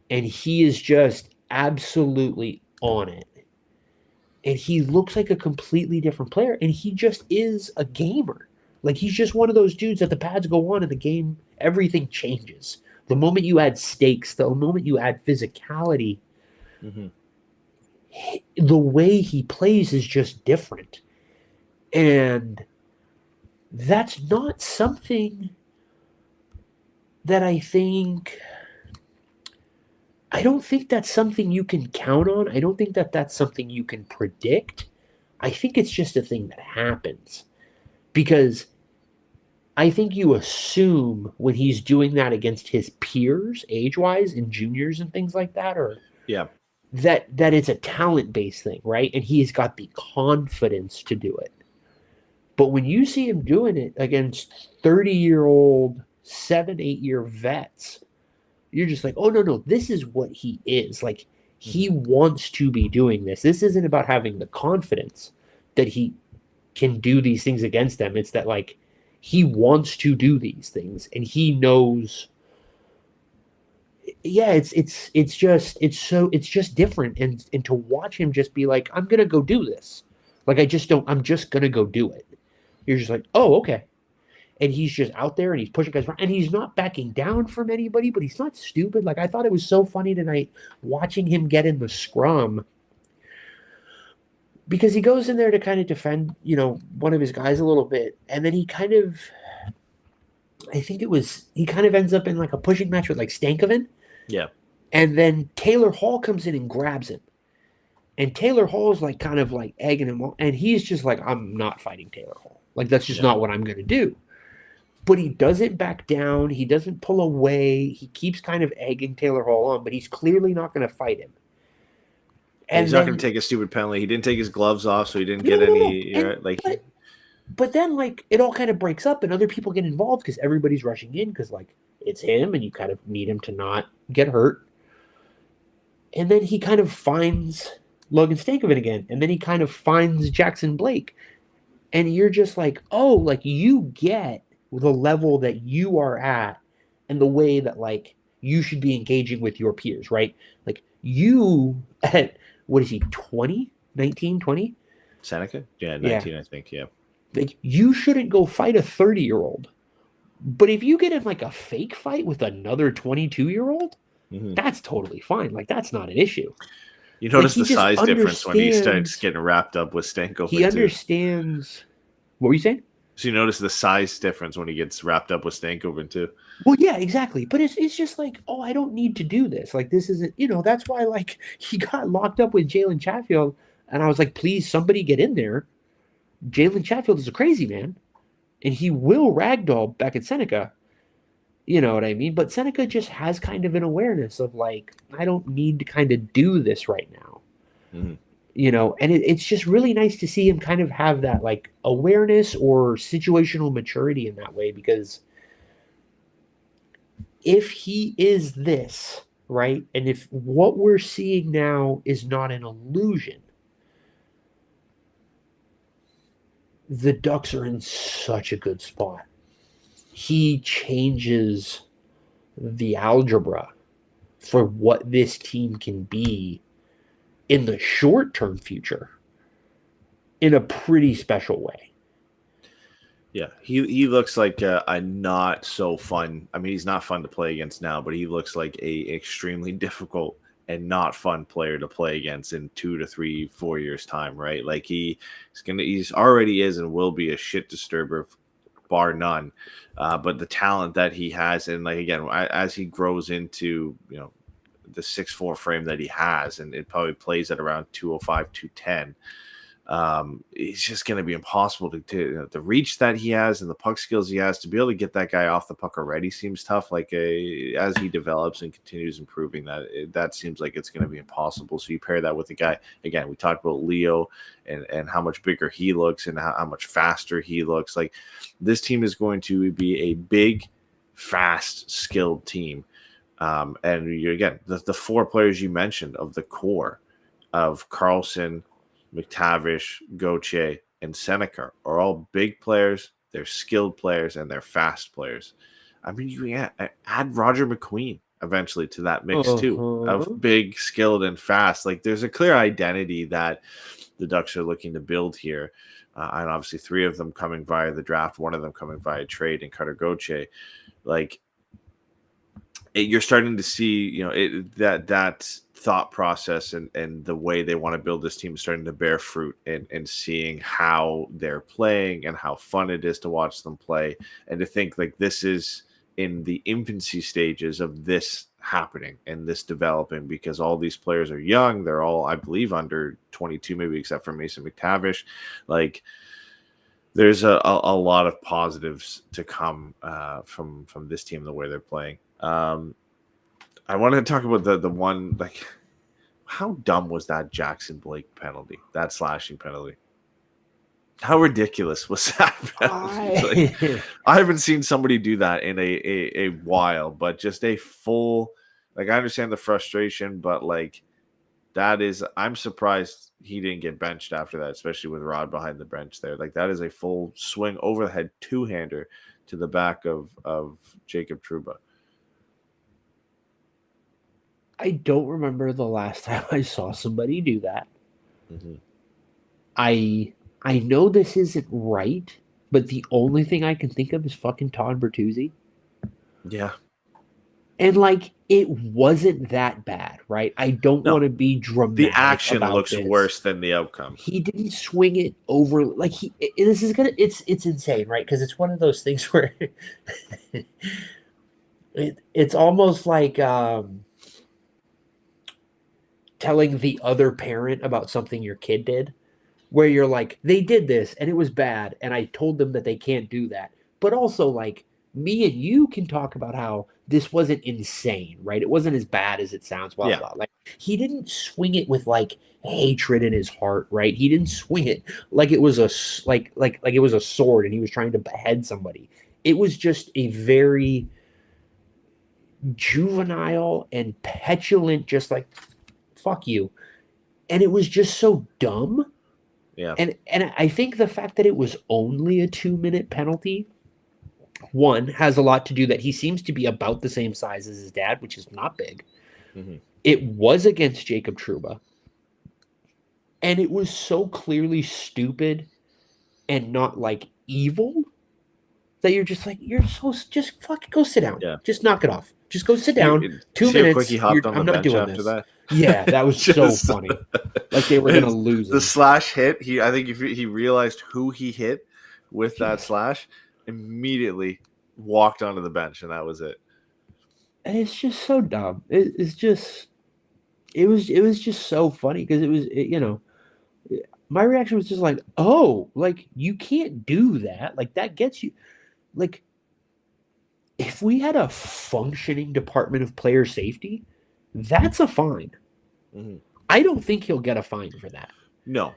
and he is just absolutely on it. And he looks like a completely different player. And he just is a gamer. Like, he's just one of those dudes that the pads go on and the game, everything changes. The moment you add stakes, the moment you add physicality, Mm-hmm. the way he plays is just different. And that's not something that I don't think that's something you can count on. I don't think that that's something you can predict. I think it's just a thing that happens, because I think you assume when he's doing that against his peers, age-wise, in juniors and things like that, or Yeah. that it's a talent-based thing, right? And he's got the confidence to do it. But when you see him doing it against 30-year-old, 7, 8 year vets, you're just like, oh, no, this is what he is. Like, he wants to be doing this. This isn't about having the confidence that he can do these things against them. It's that, like, he wants to do these things and he knows. Yeah, it's just different. And to watch him just be like, I'm gonna go do this. Like, I'm just gonna go do it. You're just like, oh, okay. And he's just out there and he's pushing guys around and he's not backing down from anybody, but he's not stupid. Like, I thought it was so funny tonight watching him get in the scrum, because he goes in there to kind of defend, one of his guys a little bit. And then he kind of, he kind of ends up in like a pushing match with like Stankoven. Yeah. And then Taylor Hall comes in and grabs him. And Taylor Hall's like kind of like egging him on. And he's just like, I'm not fighting Taylor Hall. Like, that's just not what I'm going to do. But he doesn't back down. He doesn't pull away. He keeps kind of egging Taylor Hall on, but he's clearly not going to fight him. He's And not going to then take a stupid penalty. He didn't take his gloves off, so he didn't no, get no, no. any. And Like but then like it all kind of breaks up and other people get involved because everybody's rushing in because like it's him and you kind of need him to not get hurt. And then he kind of finds Logan Stankoven again, and then he kind of finds Jackson Blake, and you're just like, oh, like you get the level that you are at, and the way that like you should be engaging with your peers, right? Like you at what is he 20, 19, 20? Seneca, yeah, Yeah, 19, I think, yeah. like you shouldn't go fight a 30-year-old. But if you get in like a fake fight with another 22-year-old, Hmm. that's totally fine. Like that's not an issue. You Like notice he the just size difference when he starts understands. getting wrapped up with He Stankoven too. understands. What were you saying? So you notice the size difference when he gets wrapped up with Stankoven too. Well, yeah, exactly. But it's just like, oh, I don't need to do this. Like this isn't, that's why like he got locked up with Jalen Chatfield, and I was like, please, somebody get in there. Jalen Chatfield is a crazy man, and he will ragdoll back at Seneca. You know what I mean? But Seneca just has kind of an awareness of like, I don't need to kind of do this right now. Hmm. And it's just really nice to see him kind of have that like awareness or situational maturity in that way because if he is this, right, and if what we're seeing now is not an illusion, the Ducks are in such a good spot. He changes the algebra for what this team can be in the short term future in a pretty special way. Yeah, he looks like a not so fun. I mean, he's not fun to play against now, but he looks like a extremely difficult and not fun player to play against in 2 to 3, 4 years time, right? Like he's already is and will be a shit disturber, bar none. But the talent that he has, and like again, as he grows into the 6'4" frame that he has, and it probably plays at around 205, 210. It's just going to be impossible to the reach that he has and the puck skills he has to be able to get that guy off the puck already seems tough. Like as he develops and continues improving, that seems like it's going to be impossible. So you pair that with the guy again. We talked about Leo and how much bigger he looks and how much faster he looks. Like this team is going to be a big, fast, skilled team. And again, the four players you mentioned of the core of Carlson, McTavish, Gauthier, and Seneca are all big players. They're skilled players and they're fast players. I mean, you can add Roger McQueen eventually to that mix too of Uh-huh. big, skilled, and fast. Like there's a clear identity that the Ducks are looking to build here. And obviously, three of them coming via the draft, one of them coming via trade, and Cutter Gauthier. Like you're starting to see, that thought process and the way they want to build this team is starting to bear fruit and seeing how they're playing and how fun it is to watch them play and to think like this is in the infancy stages of this happening and this developing because all these players are young. They're all, I believe, under 22, maybe except for Mason McTavish. Like there's a lot of positives to come from this team, the way they're playing. I wanted to talk about the one like how dumb was that Jackson Blake penalty, that slashing penalty? How ridiculous was that penalty? Like I I haven't seen somebody do that in a while, but just a full like I understand the frustration, but like that is I'm surprised he didn't get benched after that, especially with Rod behind the bench there. Like that is a full swing over the head two-hander to the back of Jacob Trouba. I don't remember the last time I saw somebody do that. Mm-hmm. I I know this isn't right, but the only thing I can think of is fucking Todd Bertuzzi. Yeah. And like it wasn't that bad, right? I don't No, want to be the dramatic action about looks this. worse than the outcome. He didn't swing it over like this is gonna it's insane, right? Because it's one of those things where it's almost like telling the other parent about something your kid did, where you're like, they did this and it was bad, and I told them that they can't do that. But also, like, me and you can talk about how this wasn't insane, right? It wasn't as bad as it sounds, blah Yeah. blah. Like he didn't swing it with like hatred in his heart, right? He didn't swing it like it was like it was a sword and he was trying to behead somebody. It was just a very juvenile and petulant, just like fuck you. And it was just so dumb. Yeah. And I think the fact that it was only a 2-minute penalty, one, has a lot to do that he seems to be about the same size as his dad, which is not big. Hmm. It was against Jacob Trouba, and it was so clearly stupid and not like evil that you're just like, you're so just fucking go sit down. Yeah. Just knock it off. Just go sit down. You 2 see how quick minutes. he hopped on the I'm not bench doing after this. that? Yeah, that was so Just funny. Like they were gonna lose the him. slash hit. I think if he realized who he hit with that slash, immediately walked onto the bench, and that was it. And it's just so dumb. It's just it was just so funny because my reaction was just like, oh, like you can't do that. Like that gets you like if we had a functioning department of player safety, that's a fine. Mhm. I don't think he'll get a fine for that. No,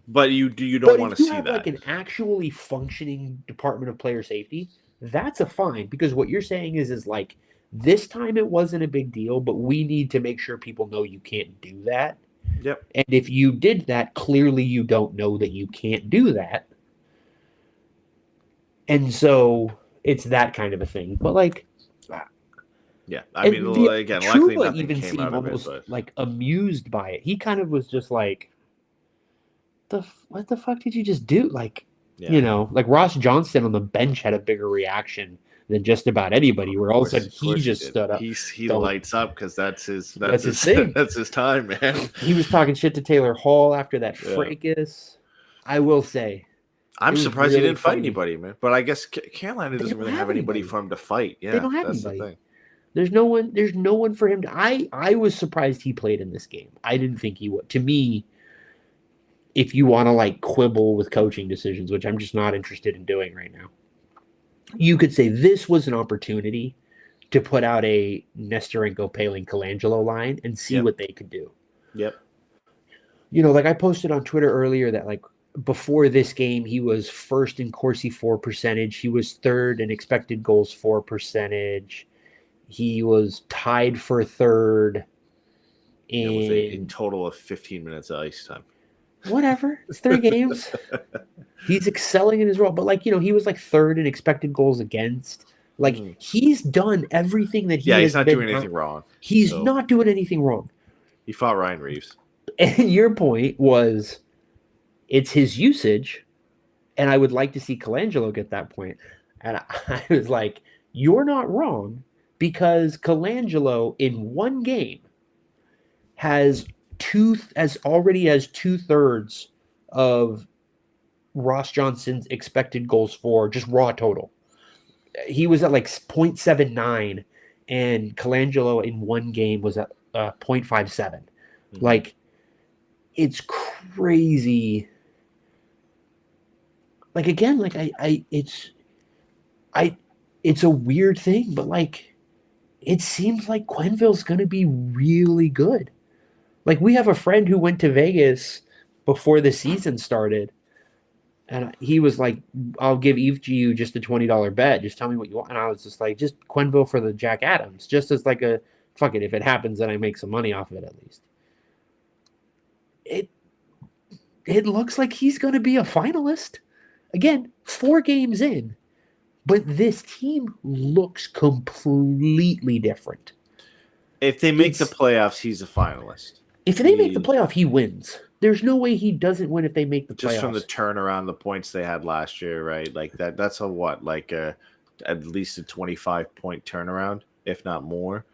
but you don't But want if to you see have like that. an actually functioning department of player safety, that's a fine because what you're saying is like this time it wasn't a big deal, but we need to make sure people know you can't do that. Yep. And if you did that, clearly you don't know that you can't do that. And so it's that kind of a thing. But like, Yeah. I mean, and the again, luckily Truba nothing even came seemed out of it, almost but like amused by it. He kind of was just like, what the fuck did you just do? Like, yeah. like Ross Johnston on the bench had a bigger reaction than just about anybody. Where all of a sudden Of he course he just did. stood up. He So lights up because that's his thing. that's his time, man. He was talking shit to Taylor Hall after that Yeah. fracas. I will say I'm it was surprised he really didn't fight funny. anybody, man. But I guess Carolina They doesn't don't really have have anybody anybody. for him to fight. They Yeah, don't have that's the anybody. thing. There's no one. There's no one for him to. I was surprised he played in this game. I didn't think he would. To me, if you want to like quibble with coaching decisions, which I'm just not interested in doing right now, you could say this was an opportunity to put out a Nestorenko Paling Colangelo line and see Yep. what they could do. Yep. Like I posted on Twitter earlier that like before this game, he was first in Corsi for percentage. He was third in expected goals for percentage. He was tied for third Yeah, with a in total of 15 minutes of ice time. whatever. It's 3 games. He's excelling in his role, but like he was like third in expected goals against. Like Mhm. he's done everything that Yeah, he he's has not been. doing anything wrong. He's So not doing anything wrong. he fought Ryan Reeves. And your point was, it's his usage, and I would like to see Colangelo get that point. And I was like, you're not wrong because Colangelo in one game already has 2/3 of Ross Johnson's expected goals for just raw total. He was at like 0.79, and Colangelo in one game was at 0.57. Mhm. Like, it's crazy. Like again, like I, it's a weird thing, but like, it seems like Quenneville's going to be really good. Like we have a friend who went to Vegas before the season started, and he was like, "I'll give you just a $20 bet. Just tell me what you want." And I was just like, "Just Quenneville for the Jack Adams, just as like a fuck it. If it happens, then I make some money off of it at least." It it looks like he's going to be a finalist again. 4 games in, but this team looks completely different. If they make the playoffs, he's a finalist. If they make the playoff, he wins. There's no way he doesn't win if they make the playoffs. Just from the turnaround, the points they had last year, right? Like that's a what? Like at least a 25-point turnaround, if not more.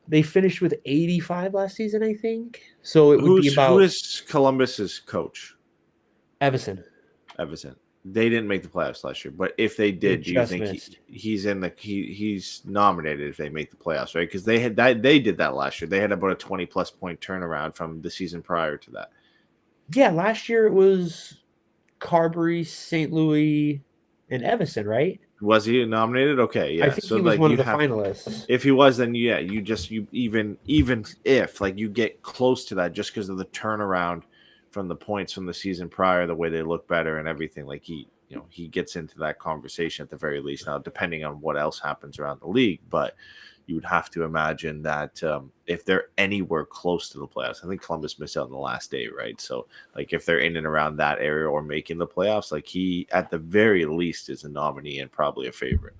They finished with 85 last season, I think. So it would be about who is Columbus's coach? Everson. They didn't make the playoffs last year, but if they did, do you think he's in the he's nominated if they make the playoffs, right? Because they did that last year. They had about a 20+ point turnaround from the season prior to that. Yeah, last year it was Carberry, St. Louis, and Everson, right? Was he nominated? Okay, I yeah. think So he was like one of you'd the have, finalists. if he was, then yeah, you even if like you get close to that just because of the turnaround from the points from the season prior, the way they look better and everything, like he gets into that conversation at the very least. Now, depending on what else happens around the league, but you would have to imagine that if they're anywhere close to the playoffs, I think Columbus missed out on the last day, right? So like if they're in and around that area or making the playoffs, like he at the very least is a nominee and probably a favorite.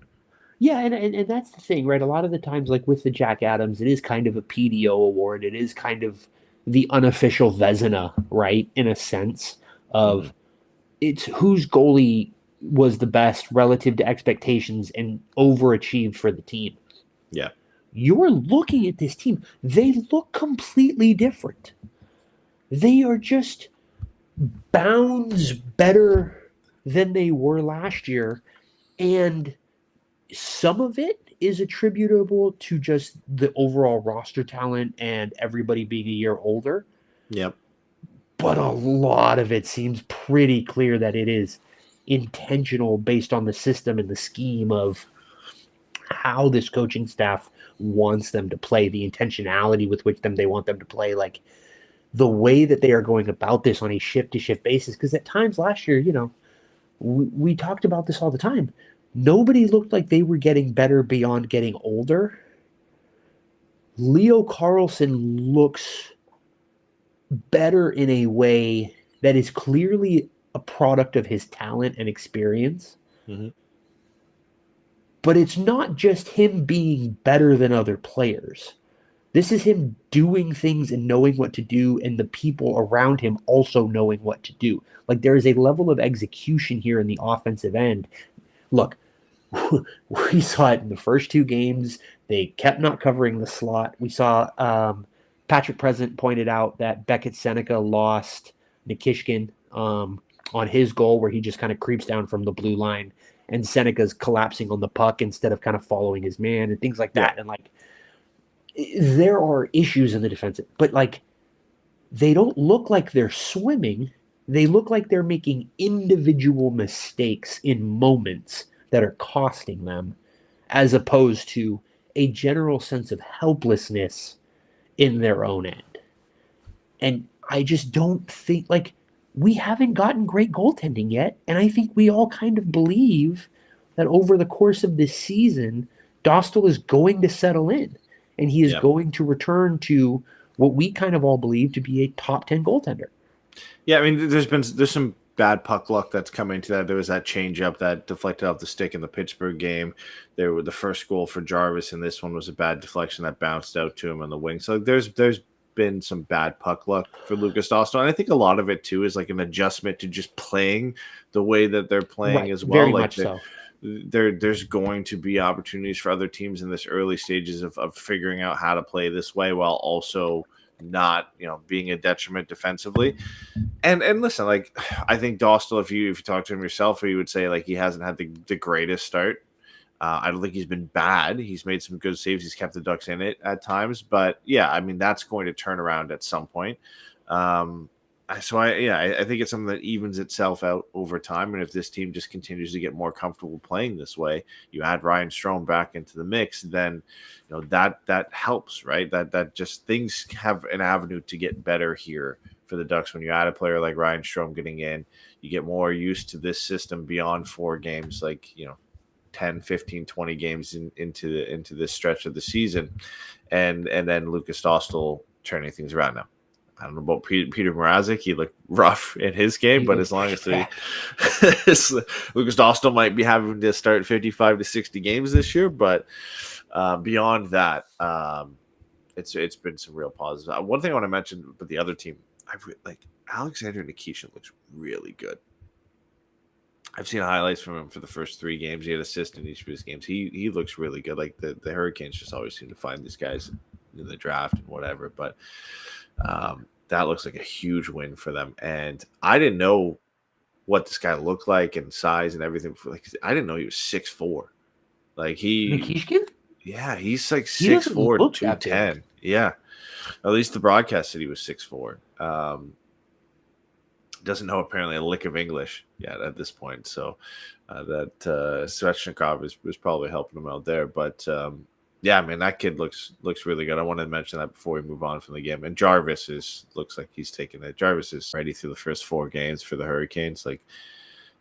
Yeah, and that's the thing, right? A lot of the times, like with the Jack Adams, it is kind of a PDO award. It is kind of the unofficial Vezina, right? In a sense Hmm. of it's whose goalie was the best relative to expectations and overachieved for the team. Yeah. You're looking at this team, they look completely different. They are just bounds better than they were last year. And some of it is attributable to just the overall roster talent and everybody being a year older. Yep. But a lot of it seems pretty clear that it is intentional based on the system and the scheme of how this coaching staff wants them to play, the intentionality with which they want them to play, like the way that they are going about this on a shift to shift basis. Because at times last year, we talked about this all the time. Nobody looked like they were getting better beyond getting older. Leo Carlson looks better in a way that is clearly a product of his talent and experience. Hmm. But it's not just him being better than other players. This is him doing things and knowing what to do, and the people around him also knowing what to do. Like there is a level of execution here in the offensive end. Look, we saw it in the first two games. They kept not covering the slot. We saw Patrick Present pointed out that Beckett Seneca lost Nikishkin on his goal where he just kind of creeps down from the blue line and Seneca's collapsing on the puck instead of kind of following his man and things like Yeah. that. And like there are issues in the defensive, but like they don't look like they're swimming. They look like they're making individual mistakes in moments that are costing them, as opposed to a general sense of helplessness in their own end. And I just don't think, like, we haven't gotten great goaltending yet. And I think we all kind of believe that over the course of this season, Dostal is going to settle in and he is Yeah. going to return to what we kind of all believe to be a top 10 goaltender. Yeah, I mean, there's some bad puck luck that's come into that. There was that change up that deflected off the stick in the Pittsburgh game. There were the first goal for Jarvis, and this one was a bad deflection that bounced out to him on the wing. So there's been some bad puck luck for Lucas Dostal, and I think a lot of it too is like an adjustment to just playing the way that they're playing Right. as well. Very Like much so. there's going to be opportunities for other teams in this early stages of figuring out how to play this way while also not being a detriment defensively. And listen, like I think Dostal, if you talk to him yourself, he would say like he hasn't had the greatest start. I don't think he's been bad. He's made some good saves. He's kept the Ducks in it at times, but yeah, I mean that's going to turn around at some point. Um, I think it's something that evens itself out over time. And if this team just continues to get more comfortable playing this way, you add Ryan Strome back into the mix, then that helps, right? That just things have an avenue to get better here for the Ducks when you add a player like Ryan Strome getting in. You get more used to this system beyond 4 games, like 10, 15, 20 games into this stretch of the season, and then Lucas Dostal turning things around now. I don't know about Peter Mrazek. He looked rough in his game, He but looked as long as bad. Lucas Dostal might be having to start 55 to 60 games this year, but beyond that, it's been some real positives. One thing I want to mention about the other team, like Alexander Nikishin looks really good. I've seen highlights from him for the first 3 games. He had assists in each of his games. He looks really good. Like the Hurricanes just always seem to find these guys in the draft and whatever. But that looks like a huge win for them. And I didn't know what this guy looked like and size and everything. Like I didn't know he was 6'4". Like Nikishkin? yeah, he's like He doesn't 6'4", look that big. 210. Yeah, at least the broadcast said he was 6'4". doesn't know apparently a lick of English yet at this point. So that Svechnikov was probably helping him out there. But yeah, I mean that kid looks really good. I wanted to mention that before we move on from the game. And Jarvis looks like he's taking it. Jarvis is ready through the first 4 games for the Hurricanes. Like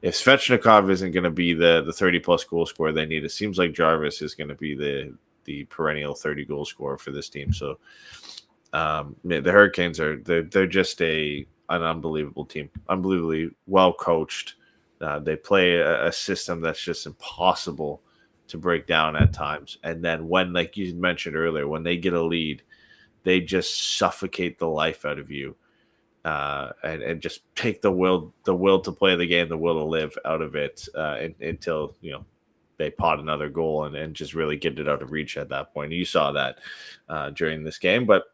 if Svechnikov isn't going to be the 30+ goal scorer they need, it seems like Jarvis is going to be the perennial 30 goal scorer for this team. So the Hurricanes they're just an unbelievable team, unbelievably well coached. They play a system that's just impossible to break down at times. And then when, like you mentioned earlier, when they get a lead, they just suffocate the life out of you, and just take the will to play the game, the will to live out of it, until they pot another goal and just really get it out of reach at that point. You saw that during this game, but.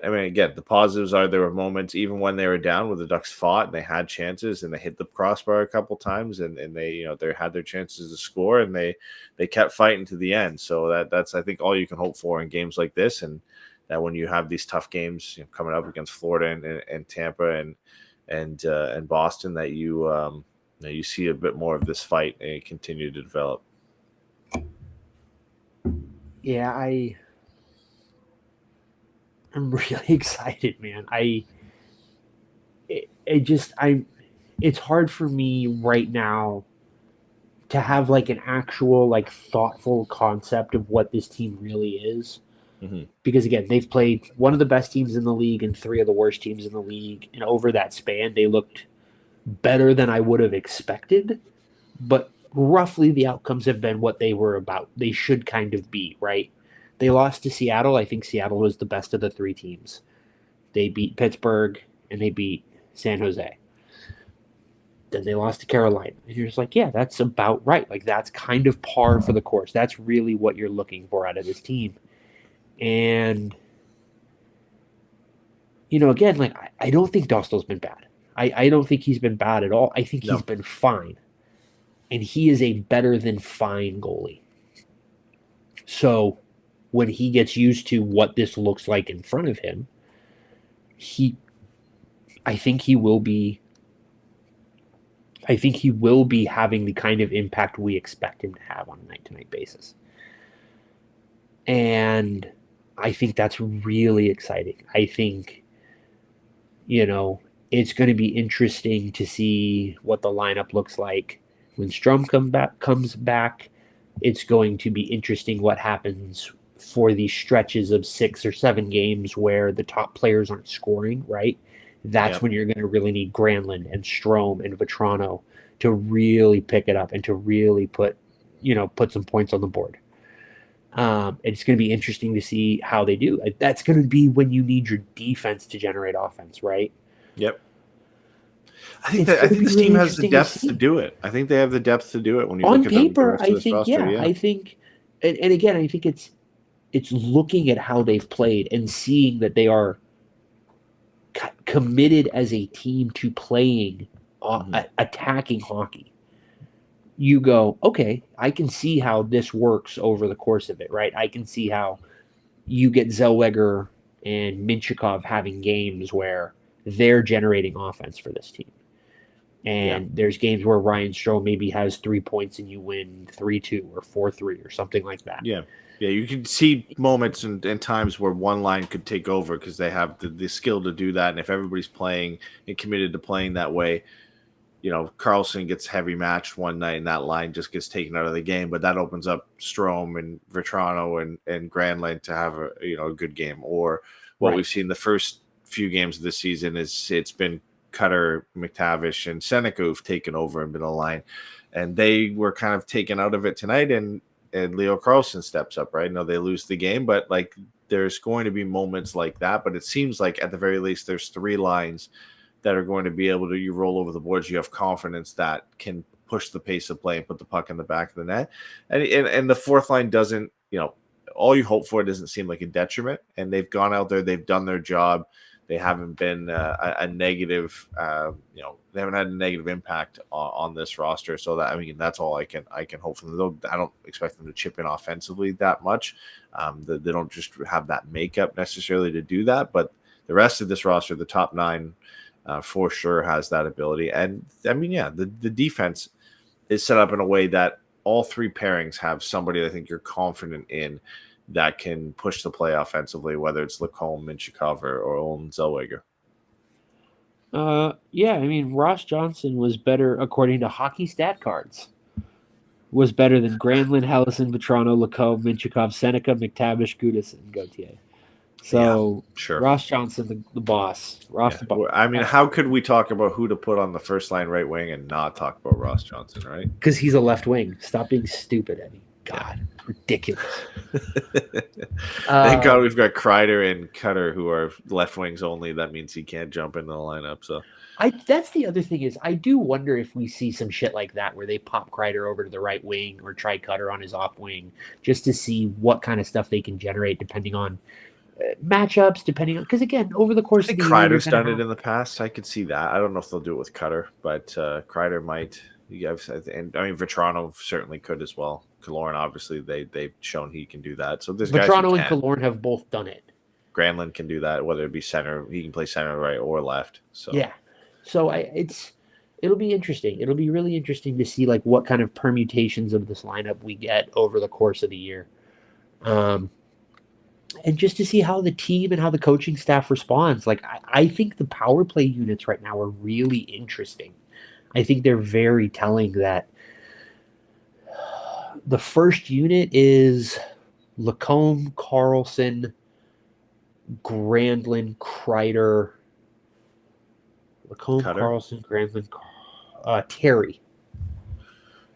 I mean, again, the positives are there were moments even when they were down where the Ducks fought and they had chances and they hit the crossbar a couple times and they they had their chances to score and they kept fighting to the end. So that's I think all you can hope for in games like this, and that when you have these tough games coming up against Florida and Tampa and Boston, that you see a bit more of this fight and continue to develop. Yeah, I'm really excited, man. It just it's hard for me right now to have like an actual like thoughtful concept of what this team really is. Mm-hmm. Because again, they've played one of the best teams in the league and 3 of the worst teams in the league, and over that span they looked better than I would have expected, but roughly the outcomes have been what they were about. They should kind of be, right? They lost to Seattle. I think Seattle was the best of the 3 teams. They beat Pittsburgh and they beat San Jose. Then they lost to Carolina. And you're just like, yeah, that's about right. Like, that's kind of par for the course. That's really what you're looking for out of this team. And, again, like, I don't think Dostal's been bad. I don't think he's been bad at all. I think he's been fine. And he is a better than fine goalie. So when he gets used to what this looks like in front of him, I think he will be having the kind of impact we expect him to have on a night-to-night basis. And I think that's really exciting. I think, it's going to be interesting to see what the lineup looks like when Strom comes back. It's going to be interesting what happens for these stretches of 6 or 7 games where the top players aren't scoring, right? That's when you're going to really need Granlund and Strome and Vetrano to really pick it up and to really put some points on the board. It's going to be interesting to see how they do. That's going to be when you need your defense to generate offense, right? Yep. I think this team has the depth to do it. I think they have the depth to do it when you look at the rest of this roster. Yeah, I think, and again, I think it's looking at how they've played and seeing that they are committed as a team to playing attacking hockey. You go, okay, I can see how this works over the course of it, right? I can see how you get Zellweger and Minchikov having games where they're generating offense for this team. And there's games where Ryan Strome maybe has 3 points and you win 3-2 or 4-3 or something like that. Yeah. Yeah, you can see moments and times where one line could take over because they have the skill to do that. And if everybody's playing and committed to playing that way, Karlsson gets heavy matched one night and that line just gets taken out of the game. But that opens up Strome and Vetrano and Granlund to have a good game. Or what we've seen the first few games of this season is it's been Cutter, McTavish, and Seneca who've taken over and been a line. And they were kind of taken out of it tonight, and Leo Carlsson steps up, right? No, they lose the game, but like there's going to be moments like that. But it seems like at the very least there's 3 lines that are going to be able to you roll over the boards. You have confidence that can push the pace of play and put the puck in the back of the net. And the 4th line doesn't, all you hope for doesn't seem like a detriment. And they've gone out there, they've done their job. They haven't been a negative, they haven't had a negative impact on this roster. So that, that's all I can hope for them. I don't expect them to chip in offensively that much. They don't just have that makeup necessarily to do that. But the rest of this roster, the top 9, for sure has that ability. And I mean, yeah, the defense is set up in a way that all three pairings have somebody I think you're confident in that can push the play offensively, whether it's Lacombe, Minchikov, or Olin Zellweger. Yeah, I mean, Ross Johnson was better, according to hockey stat cards, was better than Granlund, Hellison, Vetrano, Lacombe, Minchikov, Seneca, McTavish, Gudis, and Gauthier. So Sure. Ross Johnson, the boss. Ross the boss. I mean, how could we talk about who to put on the first line right wing and not talk about Ross Johnson, right? Because he's a left wing. Stop being stupid, Eddie. God, ridiculous. Thank God we've got Kreider and Cutter who are left wings only. That means he can't jump into the lineup. So that's the other thing is I do wonder if we see some shit like that where they pop Kreider over to the right wing or try Cutter on his off wing just to see what kind of stuff they can generate depending on matchups, depending on because again over the course of the Kreider's done it in the past. I could see that. I don't know if they'll do it with Cutter, but Kreider might. And I mean Vetrano certainly could as well. Killorn obviously they've shown he can do that. So there's Vetrano and Killorn have both done it. Granlund can do that, whether it be center. He can play center, right, or left. So yeah. So it'll be interesting. It'll be really interesting to see like what kind of permutations of this lineup we get over the course of the year. And just to see how the team and how the coaching staff responds. Like I think the power play units right now are really interesting. I think they're very telling that the first unit is Lacombe, Carlson, Granlund, Kreider, Lacombe, Carlson, Granlund, Terry.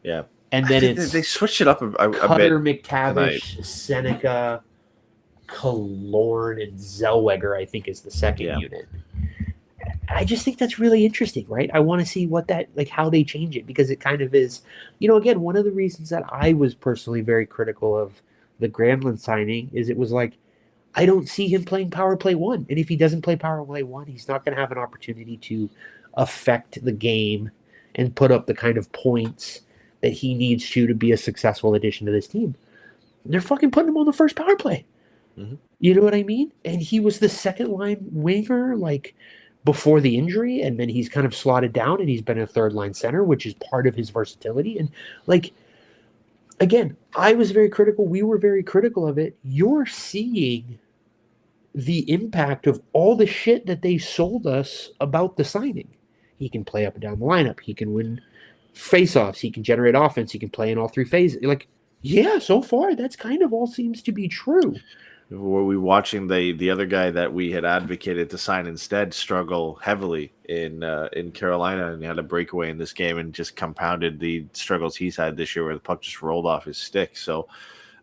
Yeah. And then they switched it up a Cutter, bit McTavish, tonight. Seneca, Killorn, and Zellweger, I think, is the second unit. I just think that's really interesting, right? I want to see what that, like, how they change it because it kind of is, again, one of the reasons that I was personally very critical of the Granlund signing is it was like, I don't see him playing power play one. And if he doesn't play power play one, he's not going to have an opportunity to affect the game and put up the kind of points that he needs to be a successful addition to this team. They're fucking putting him on the first power play. Mm-hmm. You know what I mean? And he was the second line winger, like, before the injury, and then he's kind of slotted down and he's been a third line center, which is part of his versatility. And like, again, I was very critical. We were very critical of it. You're seeing the impact of all the shit that they sold us about the signing. He can play up and down the lineup. He can win face-offs. He can generate offense. He can play in all three phases. Like, yeah, so far that's kind of all seems to be true. Were we watching the other guy that we had advocated to sign instead struggle heavily in Carolina, and he had a breakaway in this game and just compounded the struggles he's had this year where the puck just rolled off his stick. So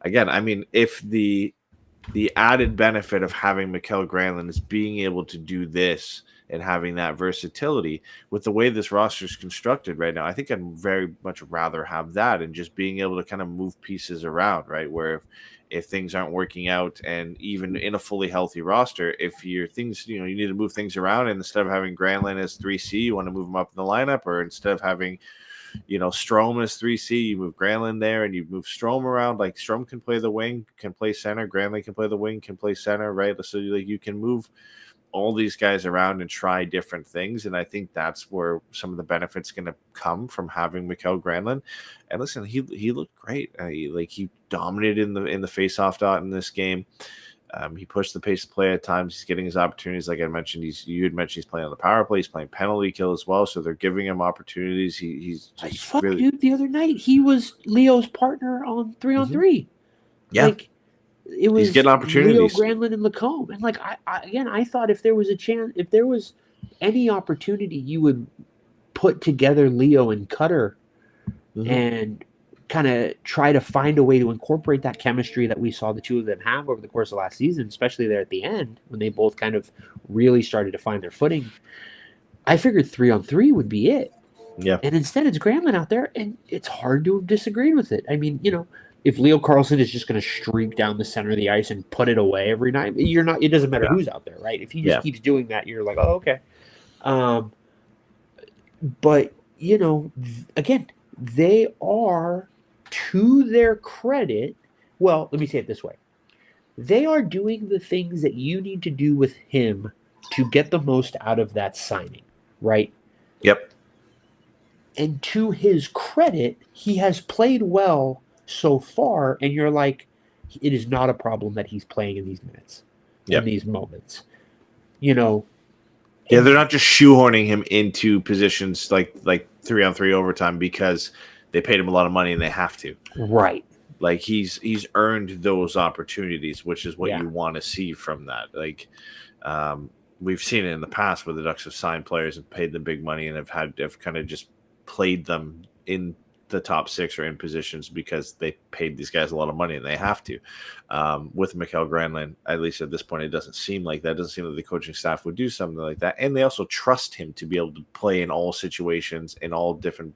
again, I mean, if the added benefit of having Mikael Granlund is being able to do this and having that versatility with the way this roster is constructed right now, I think I'd very much rather have that and just being able to kind of move pieces around, right? Where if things aren't working out, and even in a fully healthy roster, if your things, you need to move things around, and instead of having Granlund as 3C, you want to move him up in the lineup, or instead of having, Strome as 3C, you move Granlund there and you move Strome around. Like Strome can play the wing, can play center. Granlund can play the wing, can play center, right? So you can move all these guys around and try different things. And I think that's where some of the benefits going to come from having Mikael Granlund. And listen, he looked great. He dominated in the face-off dot in this game. He pushed the pace of play at times. He's getting his opportunities. Like I mentioned, you had mentioned he's playing on the power play. He's playing penalty kill as well. So they're giving him opportunities. He's just really... Dude, the other night he was Leo's partner on 3-on-3. Yeah. Like, it was he's getting opportunities. Leo, Granlund, and Lacombe. And like I thought if there was a chance, if there was any opportunity, you would put together Leo and Cutter and kind of try to find a way to incorporate that chemistry that we saw the two of them have over the course of last season, especially there at the end when they both kind of really started to find their footing. I figured 3-on-3 would be it. Yeah. And instead it's Granlund out there, and it's hard to have disagreed with it. I mean, if Leo Carlson is just going to streak down the center of the ice and put it away every night, it doesn't matter who's out there, right? If he just keeps doing that, you're like, oh, okay. But, again, they are, to their credit, well, let me say it this way. They are doing the things that you need to do with him to get the most out of that signing. right? Yep. And to his credit, he has played well so far, and you're like, it is not a problem that he's playing in these minutes, in Yep. these moments. You know, Yeah, and they're not just shoehorning him into positions like 3-on-3 overtime because they paid him a lot of money and they have to. right. Like he's earned those opportunities, which is what Yeah. you want to see from that. Like we've seen it in the past where the Ducks have signed players and paid them big money and have kind of just played them in the top six or in positions because they paid these guys a lot of money and they have to. With Mikael Granlund, at least at this point, it doesn't seem like that. It doesn't seem like the coaching staff would do something like that. And they also trust him to be able to play in all situations, in all different,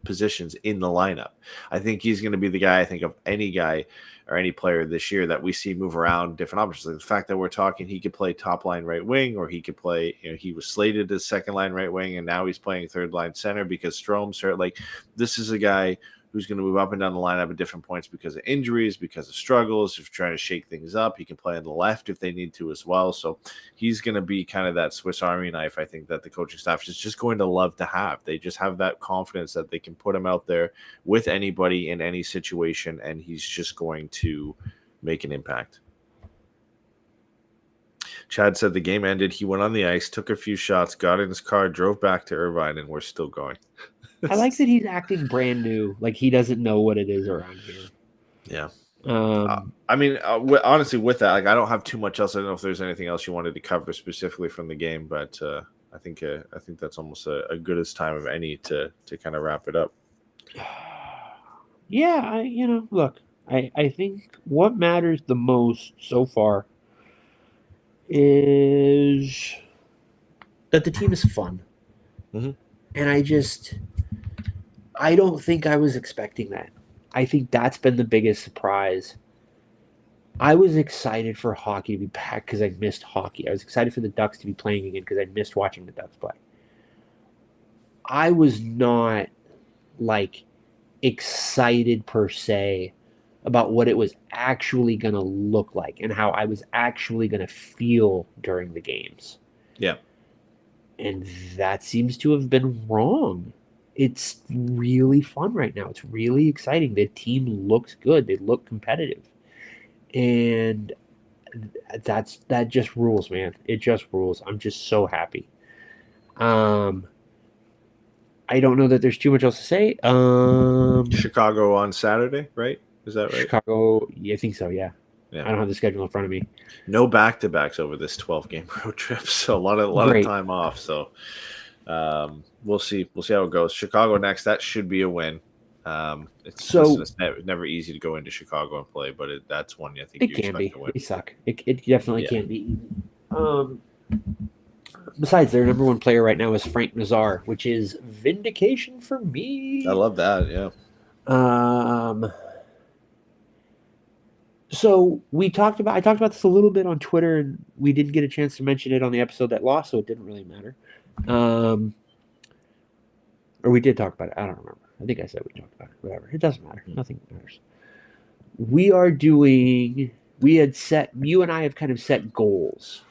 positions in the lineup. I think he's going to be the guy, I think, of any guy or any player this year that we see move around different options. Like the fact that we're talking he could play top line right wing, or he could play, he was slated as second line right wing and now he's playing third line center because Strome's hurt. Like this is a guy who's going to move up and down the lineup at different points because of injuries, because of struggles, if trying to shake things up. He can play on the left if they need to as well. So he's going to be kind of that Swiss Army knife, I think, that the coaching staff is just going to love to have. They just have that confidence that they can put him out there with anybody in any situation, and he's just going to make an impact. Chad said the game ended. He went on the ice, took a few shots, got in his car, drove back to Irvine, and we're still going. I like that he's acting brand new, like he doesn't know what it is around here. Yeah. I mean, honestly, with that, like, I don't have too much else. I don't know if there's anything else you wanted to cover specifically from the game, but I think that's almost a good as time of any to kind of wrap it up. Yeah, look, I think what matters the most so far is that the team is fun. Mm-hmm. And I don't think I was expecting that. I think that's been the biggest surprise. I was excited for hockey to be back because I missed hockey. I was excited for the Ducks to be playing again because I missed watching the Ducks play. I was not like excited per se about what it was actually going to look like and how I was actually going to feel during the games. Yeah. And that seems to have been wrong. It's really fun right now. It's really exciting. The team looks good. They look competitive. And that just rules, man. It just rules. I'm just so happy. I don't know that there's too much else to say. Chicago on Saturday, right? Is that right? Chicago, yeah, I think so, yeah. I don't have the schedule in front of me. No back-to-backs over this 12-game road trip, so a lot of time off. So we'll see how it goes. Chicago next. That should be a win. It's never easy to go into Chicago and play, but that's one I think you expect to win. They suck. It definitely can't be easy. Besides, their number one player right now is Frank Nazar, which is vindication for me. I love that. Yeah. So I talked about this a little bit on Twitter, and we didn't get a chance to mention it on the episode that lost, so it didn't really matter. Or we did talk about it. I don't remember. I think I said we talked about it. Whatever. It doesn't matter. Nothing matters. You and I have kind of set goals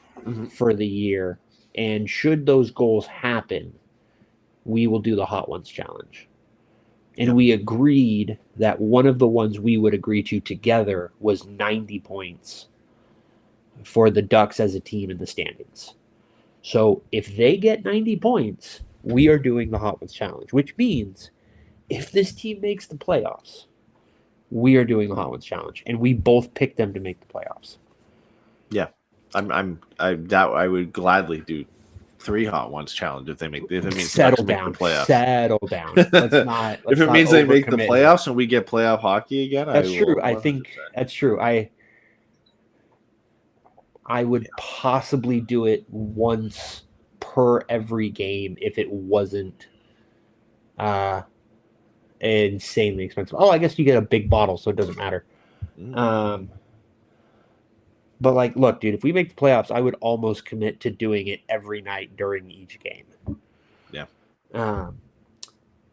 for the year, and should those goals happen, we will do the Hot Ones Challenge. And we agreed that one of the ones we would agree to together was 90 points for the Ducks as a team in the standings. So if they get 90 points, we are doing the Hot Ones Challenge, which means if this team makes the playoffs, we are doing the Hot Ones Challenge, and we both picked them to make the playoffs. Yeah, I would gladly do 3 Hot Ones Challenge if it means settle down. The playoffs. Settle down. Let's if it not means they make the playoffs and we get playoff hockey again, that's true. I think that's true. I would possibly do it once per every game if it wasn't insanely expensive. Oh, I guess you get a big bottle, so it doesn't matter. But look, dude, if we make the playoffs, I would almost commit to doing it every night during each game. Yeah.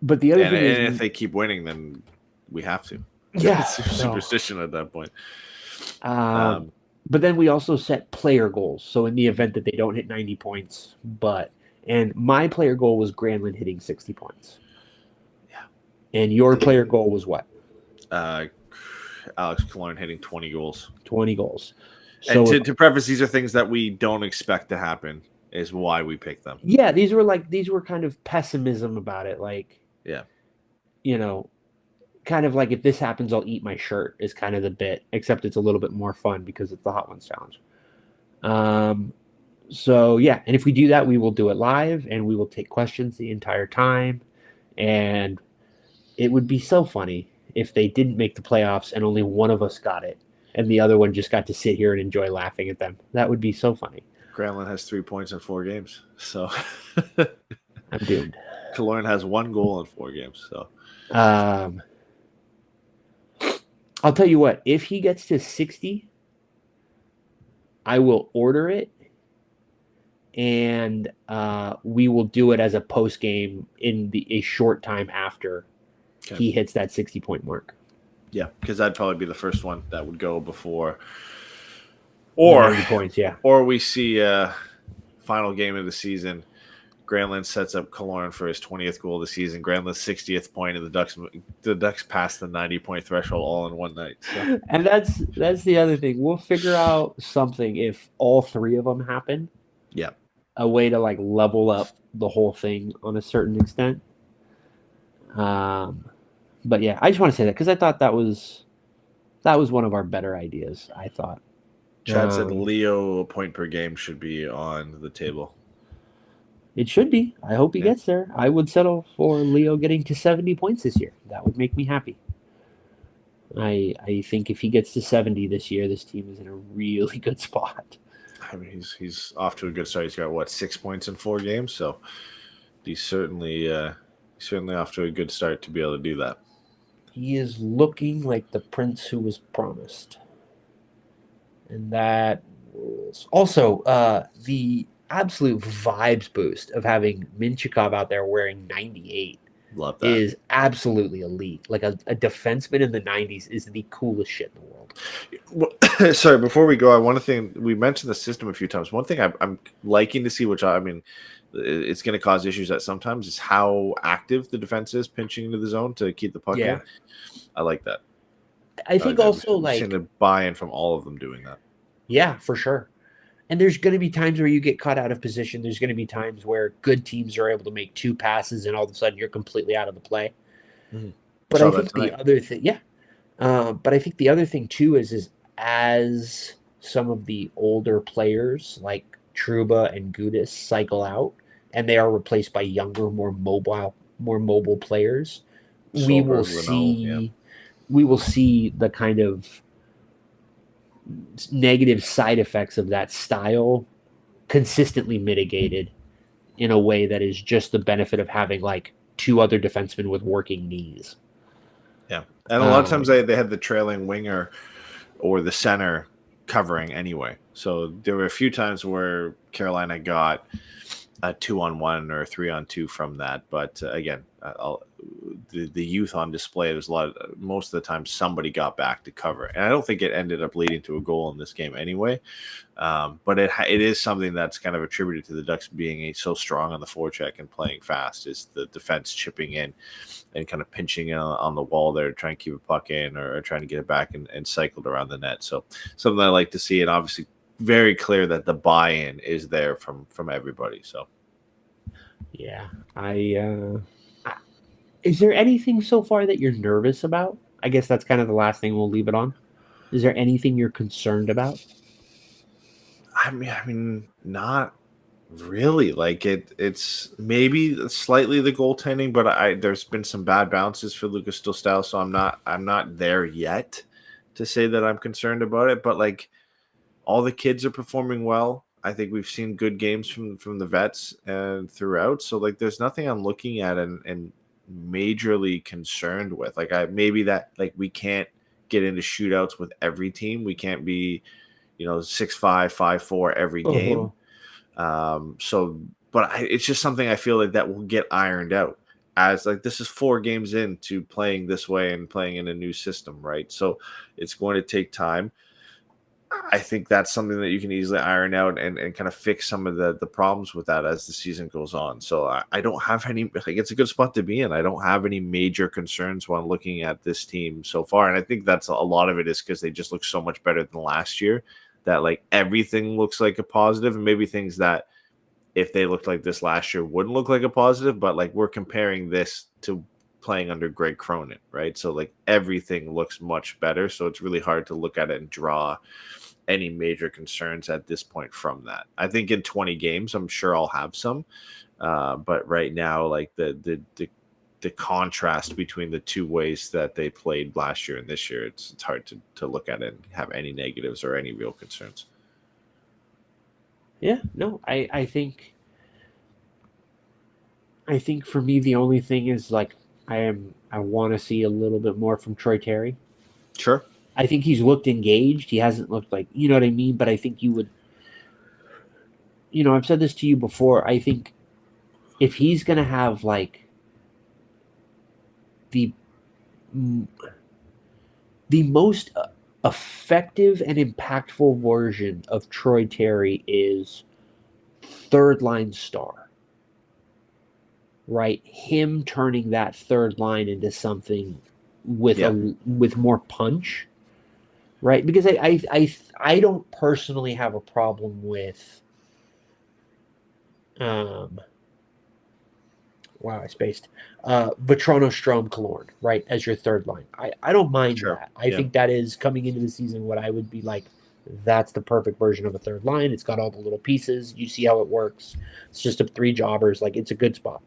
But the other thing is, if they keep winning, then we have to. Yeah. It's superstition at that point. But then we also set player goals. So in the event that they don't hit 90 points, And my player goal was Granlund hitting 60 points. Yeah. And your player goal was what? Uh, Alex Killorn hitting 20 goals. 20 goals. And So to preface, these are things that we don't expect to happen. Is why we picked them. yeah, these were kind of pessimism about it. Like, Yeah. you know, kind of like if this happens, I'll eat my shirt is kind of the bit, except it's a little bit more fun because it's the Hot Ones challenge. So yeah, and if we do that, we will do it live and we will take questions the entire time. And it would be so funny if they didn't make the playoffs and only one of us got it and the other one just got to sit here and enjoy laughing at them. That would be so funny. Granlund has 3 points in 4 games. So I'm doomed. Killorn has 1 goal in 4 games. So I'll tell you what, if he gets to 60, I will order it and we will do it as a post game in a short time after he hits that 60-point mark. Yeah, because that'd probably be the first one that would go before, or 90 points, yeah. Or we see final game of the season. Granlund sets up Killorn for his 20th goal of the season. Granlund's 60th point, and the Ducks passed the 90-point threshold all in one night. So. And that's the other thing. We'll figure out something if all 3 of them happen. Yeah. A way to like level up the whole thing on a certain extent. But yeah, I just want to say that because I thought that was one of our better ideas. I thought. Chad said Leo point per game should be on the table. It should be. I hope he gets there. I would settle for Leo getting to 70 points this year. That would make me happy. I think if he gets to 70 this year, this team is in a really good spot. I mean, he's off to a good start. He's got 6 points in 4 games, so he's certainly off to a good start to be able to do that. He is looking like the prince who was promised, and that was also the absolute vibes boost of having Minchikov out there wearing 98. Love that. Is absolutely elite. Like a defenseman in the 90s is the coolest shit in the world. Well, sorry, before we go, we mentioned the system a few times. One thing I'm liking to see, which I mean, it's going to cause issues at sometimes, is how active the defense is pinching into the zone to keep the puck in. I like that. I think also like seeing a buy-in from all of them doing that. Yeah, for sure. And there's going to be times where you get caught out of position. There's going to be times where good teams are able to make 2 passes and all of a sudden you're completely out of the play. Mm-hmm. But I think the other thing, but I think the other thing too is as some of the older players like Trouba and Gudis cycle out and they are replaced by younger, more mobile players, we will see the kind of negative side effects of that style consistently mitigated in a way that is just the benefit of having like 2 other defensemen with working knees. Yeah. And a lot of times they had the trailing winger or the center covering anyway. So there were a few times where Carolina got a 2-on-1 or a 3-on-2 from that. But again, the youth on display, there's most of the time somebody got back to cover. And I don't think it ended up leading to a goal in this game anyway. But it is something that's kind of attributed to the Ducks being so strong on the forecheck and playing fast, is the defense chipping in and kind of pinching in on the wall there to try and keep a puck in or trying to get it back and cycled around the net. So something I like to see, and obviously very clear that the buy-in is there from everybody. So yeah, is there anything so far that you're nervous about? I guess that's kind of the last thing we'll leave it on. Is there anything you're concerned about? I mean, not really. Like it's maybe slightly the goaltending, but there's been some bad bounces for Lucas Style, so I'm not there yet to say that I'm concerned about it. But like all the kids are performing well. I think we've seen good games from the vets and throughout. So like there's nothing I'm looking at and majorly concerned with. Like maybe that like we can't get into shootouts with every team. We can't be 6-5, 5-4 every game. But it's just something I feel like that will get ironed out as like this is 4 games into playing this way and playing in a new system, right? So it's going to take time. I think that's something that you can easily iron out and kind of fix some of the problems with that as the season goes on. So I don't have any, like, it's a good spot to be in. I don't have any major concerns when looking at this team so far. And I think that's a lot of it is because they just look so much better than last year, that like everything looks like a positive, and maybe things that if they looked like this last year wouldn't look like a positive, but like we're comparing this to playing under Greg Cronin, right? So like everything looks much better. So it's really hard to look at it and draw any major concerns at this point from that. I think in 20 games, I'm sure I'll have some. But right now, like the contrast between the two ways that they played last year and this year, it's hard to look at it and have any negatives or any real concerns. Yeah, no, I think for me the only thing is like I want to see a little bit more from Troy Terry. Sure. I think he's looked engaged. He hasn't looked like, you know what I mean, but I think you would, I've said this to you before. I think if he's going to have like the the most effective and impactful version of Troy Terry is third line star. Right? Him turning that third line into something with with more punch, right? Because I don't personally have a problem with wow, I spaced. Vetrono, Strom, Killorn, right, as your third line. I don't mind that. I think that is coming into the season what I would be like, that's the perfect version of a third line. It's got all the little pieces. You see how it works. It's just a three jobbers. Like, it's a good spot.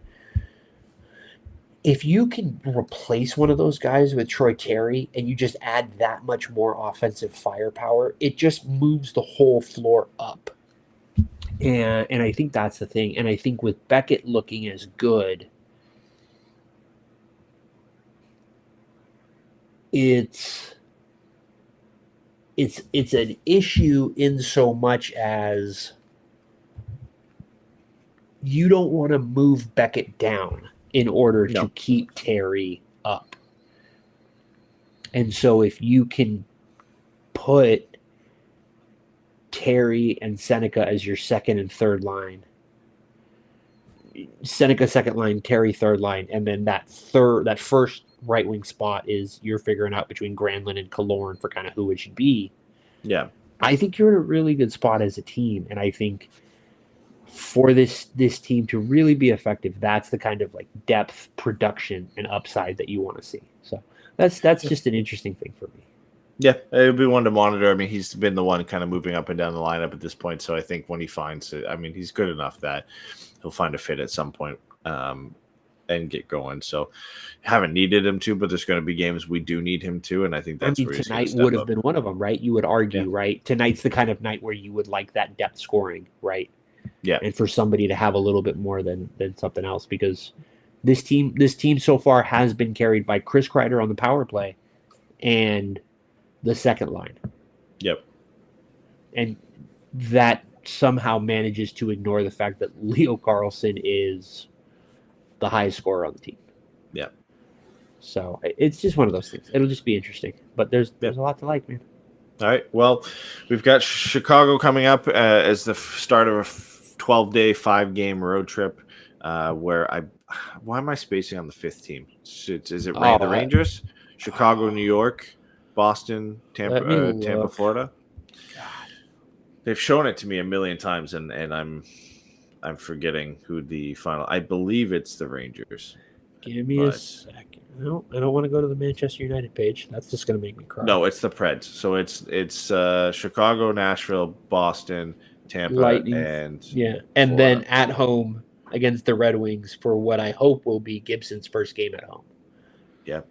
If you can replace one of those guys with Troy Terry and you just add that much more offensive firepower, it just moves the whole floor up. And I think that's the thing. And I think with Beckett looking as good, it's an issue in so much as you don't want to move Beckett down in order to keep Terry up. And so if you can put Terry and Seneca as your second and third line, Seneca second line, Terry third line, and then that first right wing spot is you're figuring out between Granlund and Killorn for kind of who it should be. Yeah. I think you're in a really good spot as a team, and I think for this team to really be effective, that's the kind of like depth, production, and upside that you want to see. So that's just an interesting thing for me. Yeah, it'll be one to monitor. I mean, he's been the one kind of moving up and down the lineup at this point. So I think when he finds it, I mean, he's good enough that he'll find a fit at some point and get going. So haven't needed him to, but there's going to be games we do need him to, and I think that's where he's tonight would have been one of them, right? You would argue, right? Tonight's the kind of night where you would like that depth scoring, right? Yeah, and for somebody to have a little bit more than something else, because this team so far has been carried by Chris Kreider on the power play and the second line. Yep. And that somehow manages to ignore the fact that Leo Carlson is the highest scorer on the team. Yeah. So it's just one of those things. It'll just be interesting, but there's a lot to like, man. All right. Well, we've got Chicago coming up as the start of a 12-day, 5-game road trip. Why am I spacing on the 5th team? Is it the Rangers, Chicago, New York, Boston, Tampa, Florida? God. They've shown it to me a million times, and I'm forgetting who the final. I believe it's the Rangers. Give me a second. No, I don't want to go to the Manchester United page. That's just going to make me cry. No, it's the Preds. So it's Chicago, Nashville, Boston, Tampa, Lightning, and Florida. Then at home against the Red Wings for what I hope will be Gibson's first game at home. Yeah,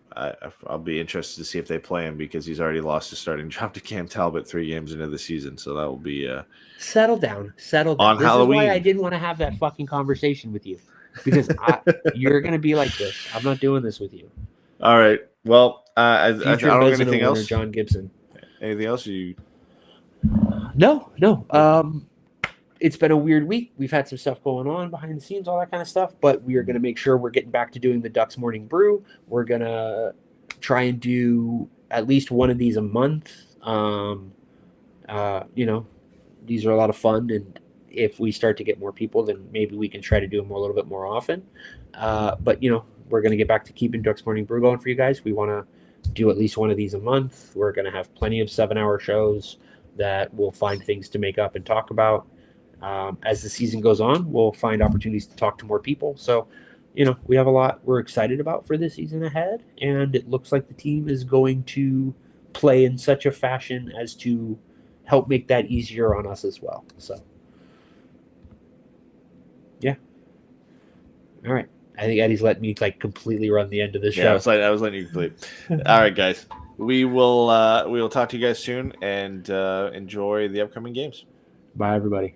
I'll be interested to see if they play him, because he's already lost his starting job to Cam Talbot 3 games into the season. So that will be settle down. On this Halloween. Is why I didn't want to have that fucking conversation with you, because you're going to be like this. I'm not doing this with you. All right. Well, I don't have anything else. John Gibson. Anything else? You? No. It's been a weird week. We've had some stuff going on behind the scenes, all that kind of stuff, but we are going to make sure we're getting back to doing the Ducks Morning Brew. We're going to try and do at least one of these a month. You know, these are a lot of fun, and if we start to get more people, then maybe we can try to do them a little bit more often. But we're going to get back to keeping Ducks Morning Brew going for you guys. We want to do at least one of these a month. We're going to have plenty of 7-hour shows that we'll find things to make up and talk about. As the season goes on, we'll find opportunities to talk to more people. So, we have a lot we're excited about for this season ahead, and it looks like the team is going to play in such a fashion as to help make that easier on us as well. So, yeah. All right. I think Eddie's let me completely run the end of the show. Yeah, I was letting you complete. All right, guys. We will talk to you guys soon, and enjoy the upcoming games. Bye, everybody.